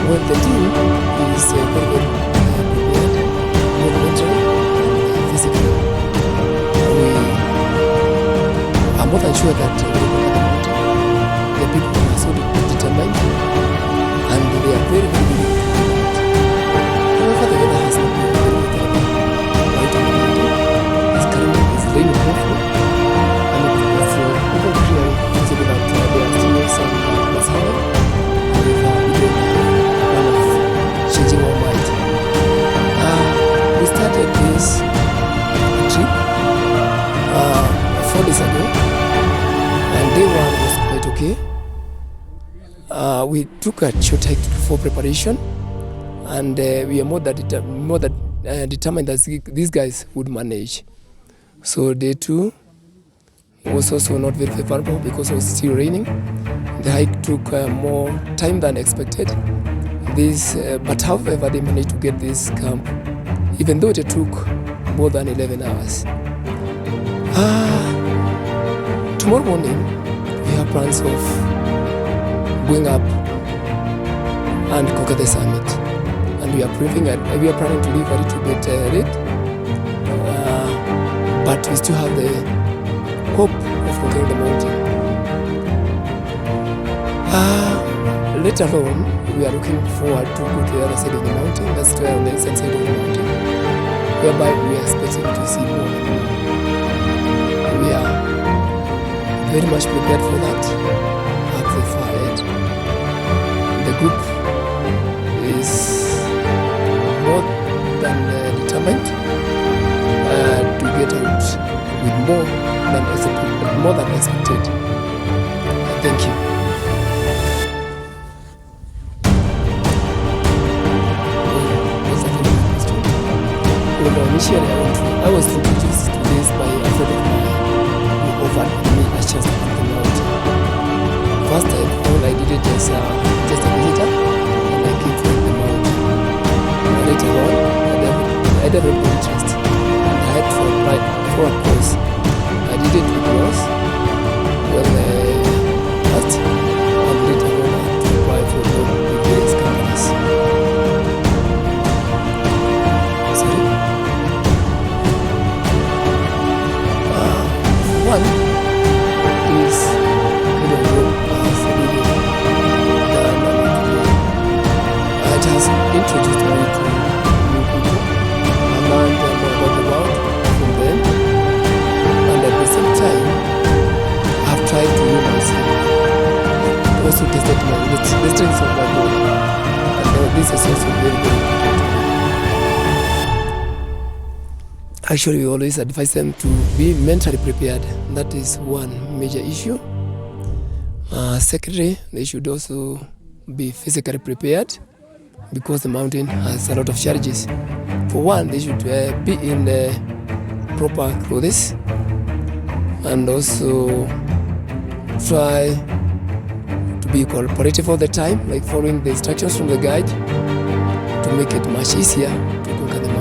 Well, the team is very good prepared, both mentally and physically. I'm more than sure that the people are so determined and they are very, very good. However, the weather has not been very good right on the mountain. It's currently raining heavily, and it's even clearly visible that there are still some masala. However, we don't have one of changing our mind. We started this trip 4 days ago. And day 1 was quite okay. We took a short hike for preparation, and we are more than determined that these guys would manage. So day 2 was also not very favorable because it was still raining. The hike took more time than expected. But however, they managed to get this camp, even though it took more than 11 hours. Tomorrow morning, we have plans of going up and conquer the summit, and we are planning to leave a little bit late, but we still have the hope of conquering the mountain. Later on, we are looking forward to go to the other side of the mountain. That's to on the eastern side of the mountain, whereby we are expecting to see more. We are very much prepared for that at the far edge. The group is more than determined to get out with more than expected. Thank you. Initially, I was introduced to this by a friend of mine who offered me a chance to come to the mountain. First time, all I did it as just a visitor, and I came from the mountain. Later on, I developed interest, and I had for a course. I did it with yours, first, and later on, I had to apply for job with various companies. One is kind of work as a leader than it has introduced me to new people. I learned more about the world from them, and at the same time, I've tried to heal myself. Also tested the strengths of my body, and this is also very, very important. Actually, we always advise them to be mentally prepared. That is one major issue. Secondly, they should also be physically prepared because the mountain has a lot of challenges. For one, they should be in proper clothes and also try to be cooperative all the time, like following the instructions from the guide to make it much easier to conquer the mountain.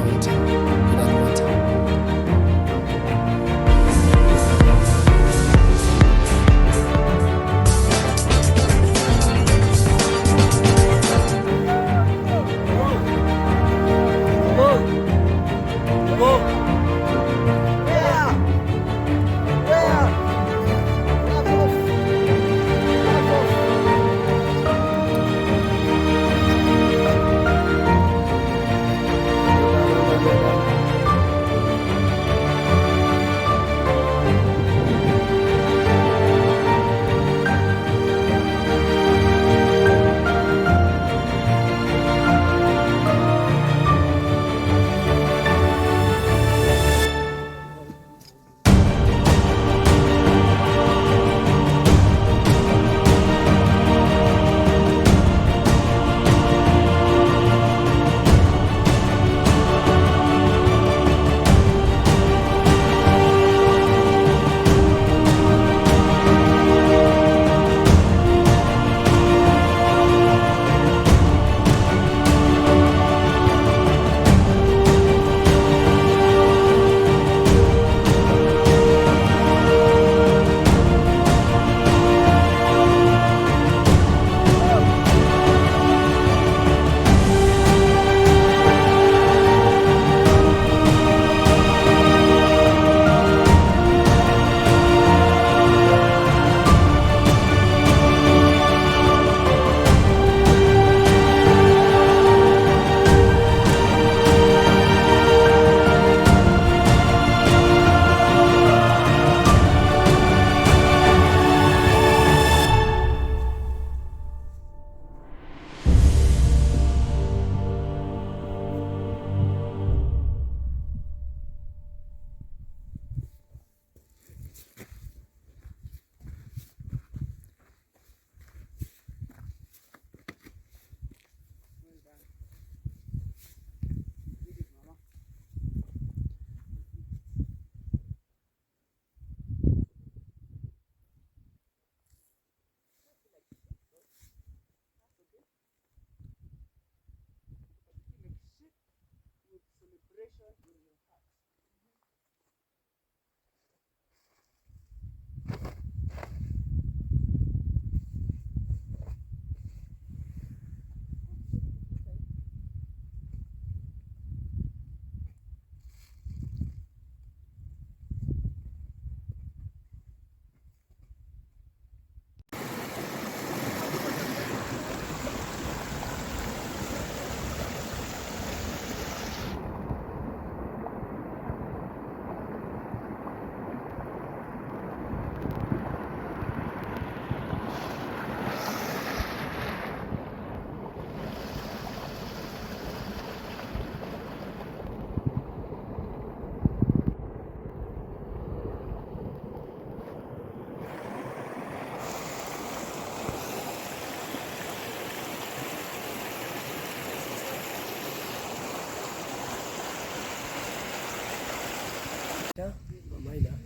instructor,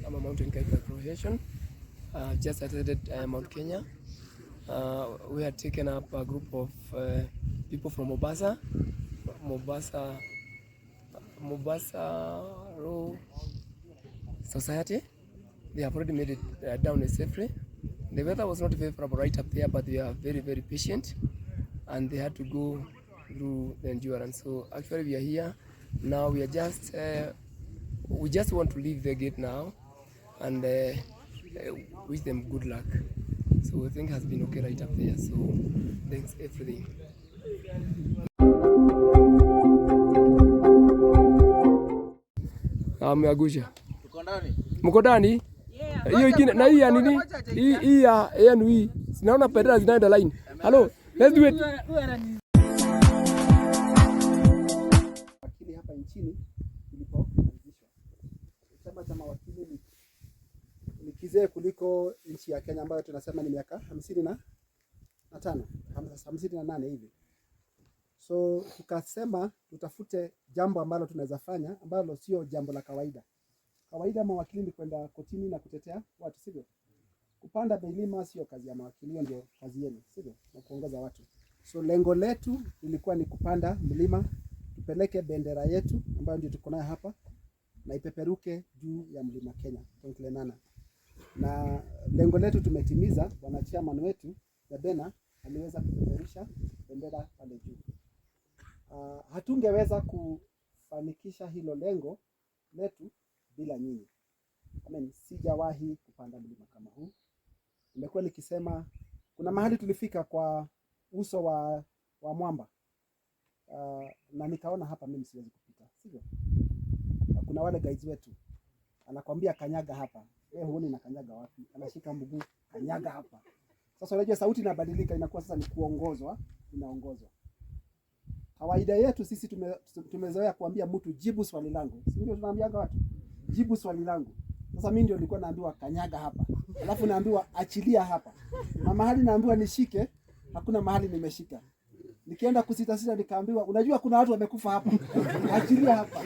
I'm a mountain guide by profession. Just attended Mount Kenya. We had taken up a group of people from Mombasa Row Society. They have already made it down safely. The weather was not favorable right up there, but they are very, very patient, and they had to go through the endurance. So actually we are here now. We are just we just want to leave the gate now and wish them good luck. So I think it has been okay right up there. So thanks everything. Ameagusha. Mko ndani? Hiyo ingine na hii ya nini? Hii ya hii. Sinaona pedala zinaenda line. Hello, let's do it. Wakili hapa nchini ilipoanzishwa. Chama cha mawakili ni kizee kuliko nchi ya Kenya ambayo tunasema ni miaka 55, 58 hivi. So tukasema tutafute jambo ambalo tunaweza fanya ambalo sio jambo la kawaida. Kawaida mawakili ni kwenda kotini na kutetea watu, sivyo? Kupanda milima sio kazi ya mawakili, ndio kazi yenu, sivyo? Na kuongoza watu. So lengo letu ilikuwa ni kupanda mlima, tupeleke bendera yetu ambayo ndio tuko nayo hapa na ipeperuke juu ya mlima Kenya, Point Lenana. Na lengo letu tumetimiza. Bwana chairman wetu Bena aliweza kupeperusha bendera pale juu. Hatungeweza kufanikisha hilo lengo letu bila nyinyi. Sijawahi kupanda mlima kama huu. Nimekuwa nikisema kuna mahali tulifika kwa uso wa mwamba. Na nikaona hapa mimi siwezi kupita, sivyo? Kuna wale guides wetu anakwambia kanyaga hapa. Wewe huoni na kanyaga wapi? Anashika mguu, kanyaga hapa. Sasa unajua sauti inabadilika, inakuwa sasa ni kuongozwa, inaongozwa. Kawaida yetu sisi tumezoea kuambia mtu jibu swali langu. Si ndio tunaambiaga watu? Jibu swali langu. Sasa mimi ndio nilikuwa naambiwa kanyaga hapa. Alafu naambiwa achilia hapa. Na mahali naambiwa nishike, hakuna mahali nimeshika. Nikienda kusita nikaambiwa unajua kuna watu wamekufa hapa. Achilia hapa.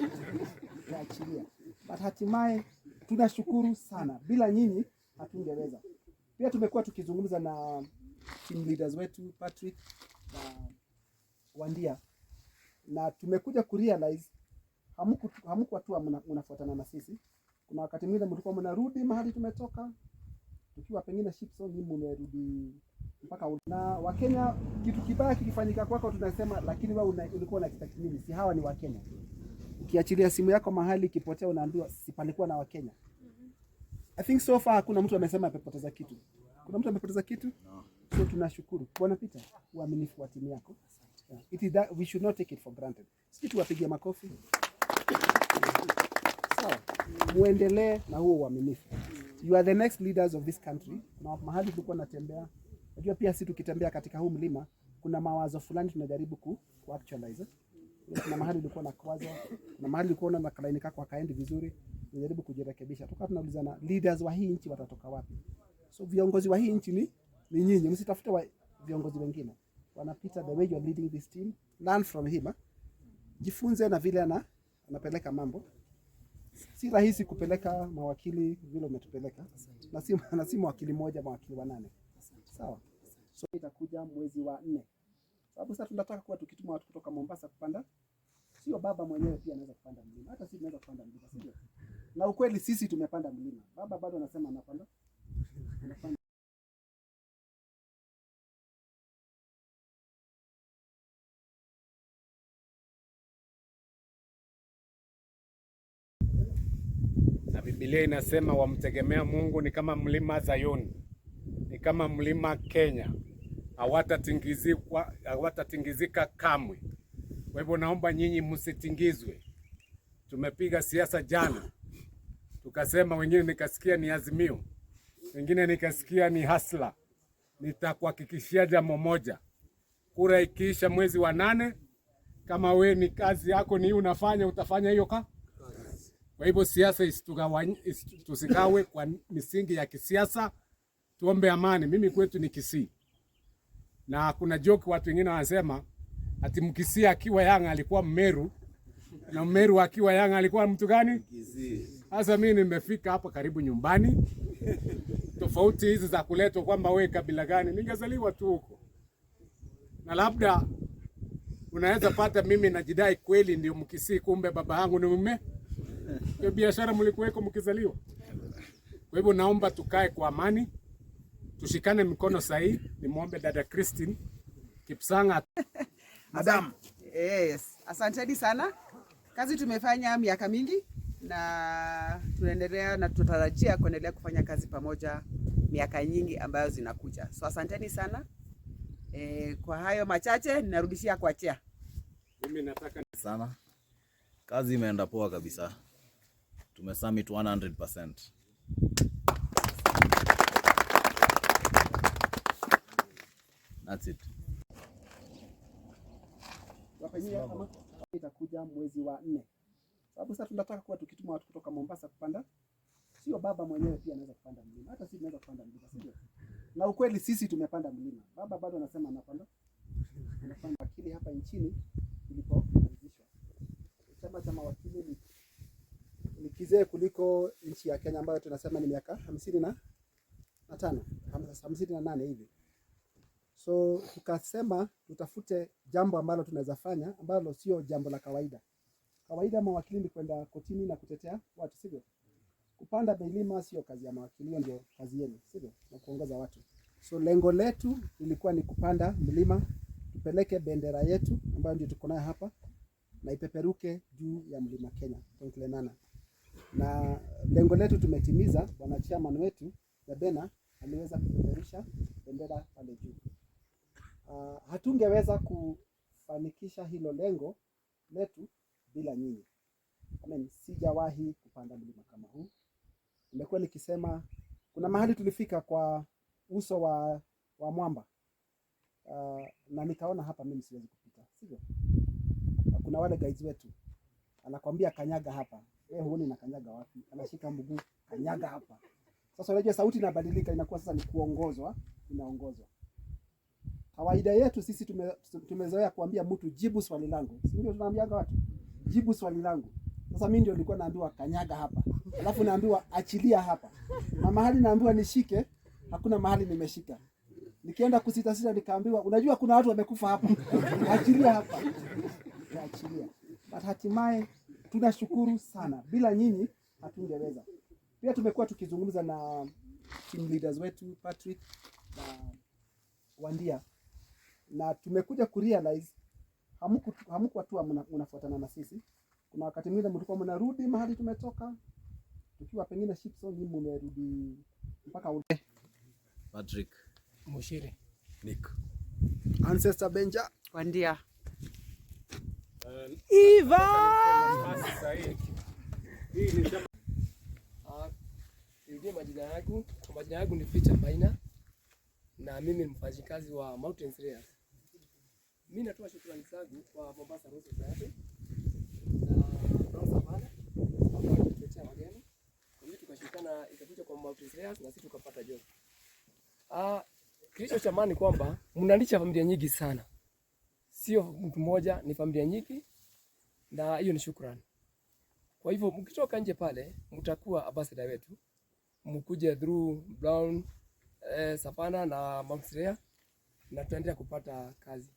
Achilia. But hatimaye tunashukuru sana. Bila nyinyi hatungeweza. Pia tumekuwa tukizungumza na team leaders wetu Patrick na Wandia. Na tumekuja kurealize hamukuwa tu mnafuatana na sisi. Kuna wakati mwingine mlikuwa mnarudi mahali tumetoka. Tukiwa pengine Shipson ni mmerudi mpaka na Wakenya. Kitu kibaya kikifanyika kwako tunasema lakini wewe ulikuwa na expect nini? Si hawa ni Wakenya. Ukiachilia simu yako mahali kipotea unaambiwa si palikuwa na Wakenya. I think so far kuna mtu amesema amepoteza kitu. Kuna mtu amepoteza kitu? No. So tunashukuru. Bwana Peter, uaminifu wa timu yako. Yeah. It is that we should not take it for granted. Sisi tuwapigie makofi. Sawa. Muendelee na huo uaminifu. You are the next leaders of this country. Na mahali tulikuwa natembea. Unajua pia sisi tukitembea katika huu mlima kuna mawazo fulani tunajaribu ku actualize. Kuna mahali ulikuwa na kwazo, kuna mahali ulikuwa na kalaini kako akaendi vizuri, tunajaribu kujirekebisha. Tukawa tunaulizana leaders wa hii nchi watatoka wapi? So viongozi wa hii nchi ni nyinyi, msitafute viongozi wengine. Wanapita the way you are leading this team, learn from him. Jifunze na vile anapeleka mambo. Si rahisi kupeleka mawakili vile umetupeleka. Na si mawakili mmoja, mawakili 8. Sawa? So itakuja mwezi wa 4. Sababu sasa tunataka kuwa tukituma watu kutoka Mombasa kupanda. Sio baba mwenyewe pia anaweza kupanda mlima. Hata sisi tunaweza kupanda mlima, sio? Na ukweli sisi tumepanda mlima. Baba bado anasema anapanda. Na Biblia inasema wamtegemea Mungu ni kama mlima Zayuni. Ni kama mlima Kenya. Hawatatingizika kamwe. Kwa hivyo naomba nyinyi msitingizwe. Tumepiga siasa jana. Tukasema wengine nikasikia ni Azimio. Wengine nikasikia ni Hasla. Nitakuhakikishia jambo moja. Kura ikiisha mwezi wa 8, kama we ni kazi yako ni unafanya, utafanya hiyo ka? Kwa hivyo siasa tusikawe kwa misingi ya kisiasa. Tuombe amani. Mimi kwetu ni Kisii. Na kuna joke watu wengine wanasema ati Mkisii akiwa Yanga alikuwa Mmeru Na Meru akiwa young alikuwa mtu gani? Sasa mimi nimefika hapa karibu nyumbani. Tofauti hizi za kuletwa kwamba wewe kabila gani, ningezaliwa tu huko. Na labda unaweza pata mimi najidai kweli ndio Mkisii, kumbe baba yangu ni mume. Hiyo biashara mlikuweko mkizaliwa. Kwa hivyo naomba tukae kwa amani, tushikane mikono sahihi. Nimwombe dada Christine Kipsanga. Madam. Yes, asanteni sana. Kazi tumefanya miaka mingi na tunaendelea na tutarajia kuendelea kufanya kazi pamoja miaka nyingi ambayo zinakuja. So asanteni sana. Kwa hayo machache ninarudishia kwa chair. Mimi nataka sana. Kazi imeenda poa kabisa. Tumesummit 100%. That's it. Wafanyia kama itakuja mwezi wa 4. Sababu sasa tunataka kuwa tukituma watu kutoka Mombasa kupanda. Sio baba mwenyewe pia anaweza kupanda mlima. Hata sisi tunaweza kupanda mlima, sio? Na ukweli sisi tumepanda mlima. Baba bado anasema anapanda. Anafanya wakili hapa nchini ilipoanzishwa. Chama cha mawakili ni kizee kuliko nchi ya Kenya ambayo tunasema ni miaka 55, 58 hivi. So tukasema tutafute jambo ambalo tunaweza fanya ambalo sio jambo la kawaida. Kawaida mawakili ni kwenda kotini na kutetea watu, sivyo? Kupanda milima sio kazi ya mawakili, hiyo ndio kazi yenu, sivyo? Na kuongoza watu. So lengo letu lilikuwa ni kupanda mlima, tupeleke bendera yetu ambayo ndio tuko nayo hapa na ipeperuke juu ya mlima Kenya, Point Lenana. Na lengo letu tumetimiza. Bwana chairman wetu Bena aliweza kupeperusha bendera pale juu. Hatungeweza kufanikisha hilo lengo letu bila nyinyi. Sijawahi kupanda mlima kama huu. Nimekuwa nikisema kuna mahali tulifika kwa uso wa mwamba. Na nikaona hapa mimi siwezi kupita, sivyo? Kuna wale guides wetu anakwambia kanyaga hapa. Wewe huoni na kanyaga wapi? Anashika mguu, kanyaga hapa. Sasa unajua sauti inabadilika, inakuwa sasa ni kuongozwa, inaongozwa. Kawaida yetu sisi tumezoea kuambia mtu jibu swali langu. Si ndio tunaambiaga watu? Jibu swali langu. Sasa mimi ndio nilikuwa naambiwa kanyaga hapa. Alafu naambiwa achilia hapa. Na mahali naambiwa nishike, hakuna mahali nimeshika. Nikienda kusita nikaambiwa unajua kuna watu wamekufa hapa. Achilia hapa. Achilia. But hatimaye tunashukuru sana. Bila nyinyi hatungeweza. Pia tumekuwa tukizungumza na team leaders wetu Patrick na Wandia. Na tumekuja kurealize hamuko tu mnafuatana na sisi. Kuna wakati mwingine mlikuwa mnarudi mahali tumetoka. Tukiwa pengine Shipson ni mmerudi mpaka ule. Patrick Mushiri Nick Ancestor Benja Wandia Eva. Ndio majina yangu ni Peter Maina na mimi ni mfanyikazi wa Mountain Rails. Mimi natoa shukrani zangu kwa Mombasa Rose Society na Savana ambao tumetetea wageni. Kwa tukashikana ikakuja kwa Mountain Rails na sisi tukapata job. Kilicho cha maana kwamba mnalisha familia nyingi sana. Sio mtu mmoja, ni familia nyingi na hiyo ni shukrani. Kwa hivyo mkitoka nje pale mtakuwa ambassador wetu. Mkuje through Brown Savana na Mount Rea na tutaendelea kupata kazi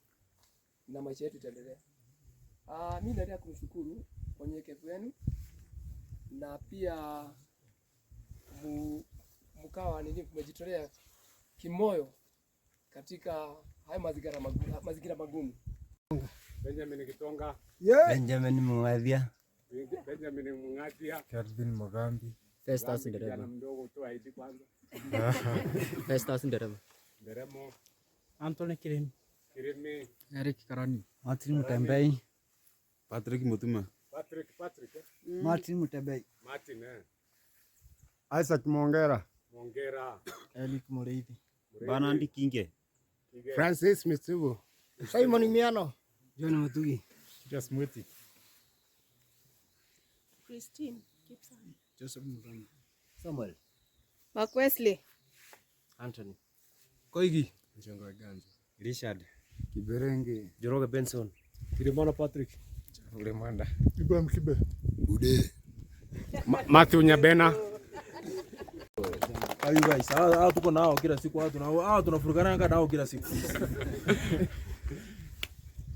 na maisha yetu itaendelea. Mimi naendelea kumshukuru kwa unyenyekevu wenu na pia mkawa mmejitolea kimoyo katika haya mazingira magumu. Benjamin Kitonga. Yeah. Benjamin Mungathia. Benjamin Mungathia. Kelvin Mogambi. Festus Nderema. Mdogo tu ID kwanza. Festus Nderema. Nderemo. Anthony Kirimi. Kirimi. Eric Karani. Martin Mutembei. Patrick Mutuma. Patrick. Martin Mutembei. Martin Isaac Mongera. Eric Moreithi. Banandi Kinge. Francis Mitsubu. Simon Miano. John Mutugi. Just Muti. Christine Kipsang. Joseph Mugambi. Samuel. Mark Wesley. Anthony. Koigi. Njongo Ganja. Richard. Kiberenge. Joroge Benson. Kirimano Patrick. Ulimwanda. Ibrahim Kibe. Bude. Matthew Nyabena. How you guys? How tuko nao kila siku tunafurukana nao kila siku.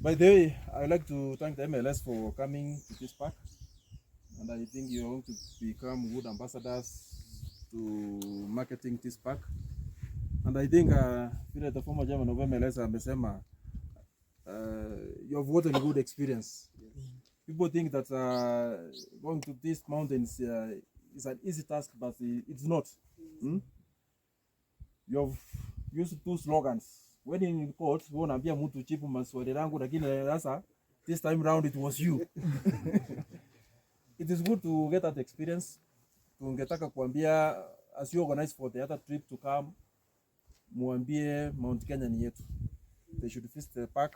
By the way, I would like to thank the MLS for coming to this park, and I think you're going to become good ambassadors to marketing this park. And I think the former chairman of MLS amesema you have gotten a good experience. People think that going to these mountains is an easy task, but it's not. You have used two slogans. When in court, unaambia mtu chipu maswali yangu, lakini sasa this time round it was you. It is good to get that experience. Tungetaka kuambia as you organize for the other trip to come, muambie Mount Kenya ni yetu. They should visit the park.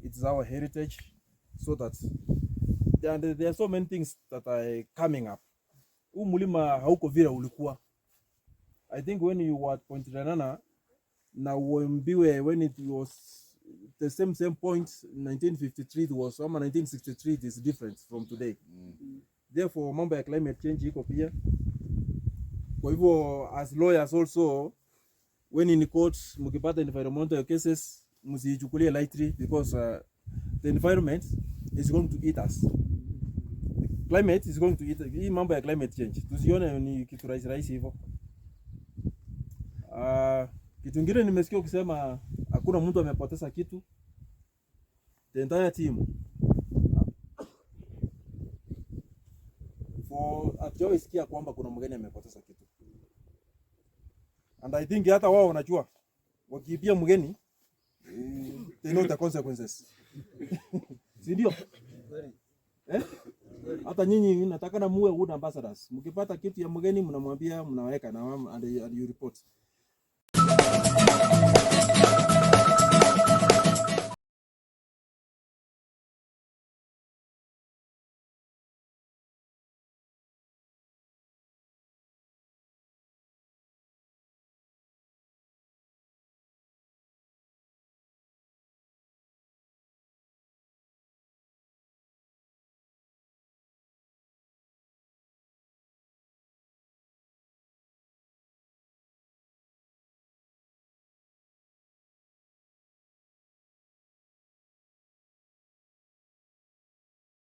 It's our heritage, so that there are so many things that are coming up. Mulima hauko vile ulikuwa. I think when you were at Point Renana, na uambiwe when it was the same point 1953 it was, ama 1963 it is different from today. Therefore mambo ya climate change iko pia. Kwa hivyo as lawyers also, when in court mkipata environmental cases msichukulie lightly, because the environment is going to eat us. Climate is going to eat. Hii mambo ya climate change tusione ni kitu rahisi hivyo. Kitu kingine nimesikia ukisema hakuna mtu amepoteza kitu. The entire team hatujaisikia kwamba kuna mgeni amepoteza kitu. And I think hata wao wanajua wakiibia mgeni they know the consequences. Si ndio? Hata nyinyi nataka na muwe good ambassadors. Mkipata kitu ya mgeni mnamwambia, mnaweka na and you report.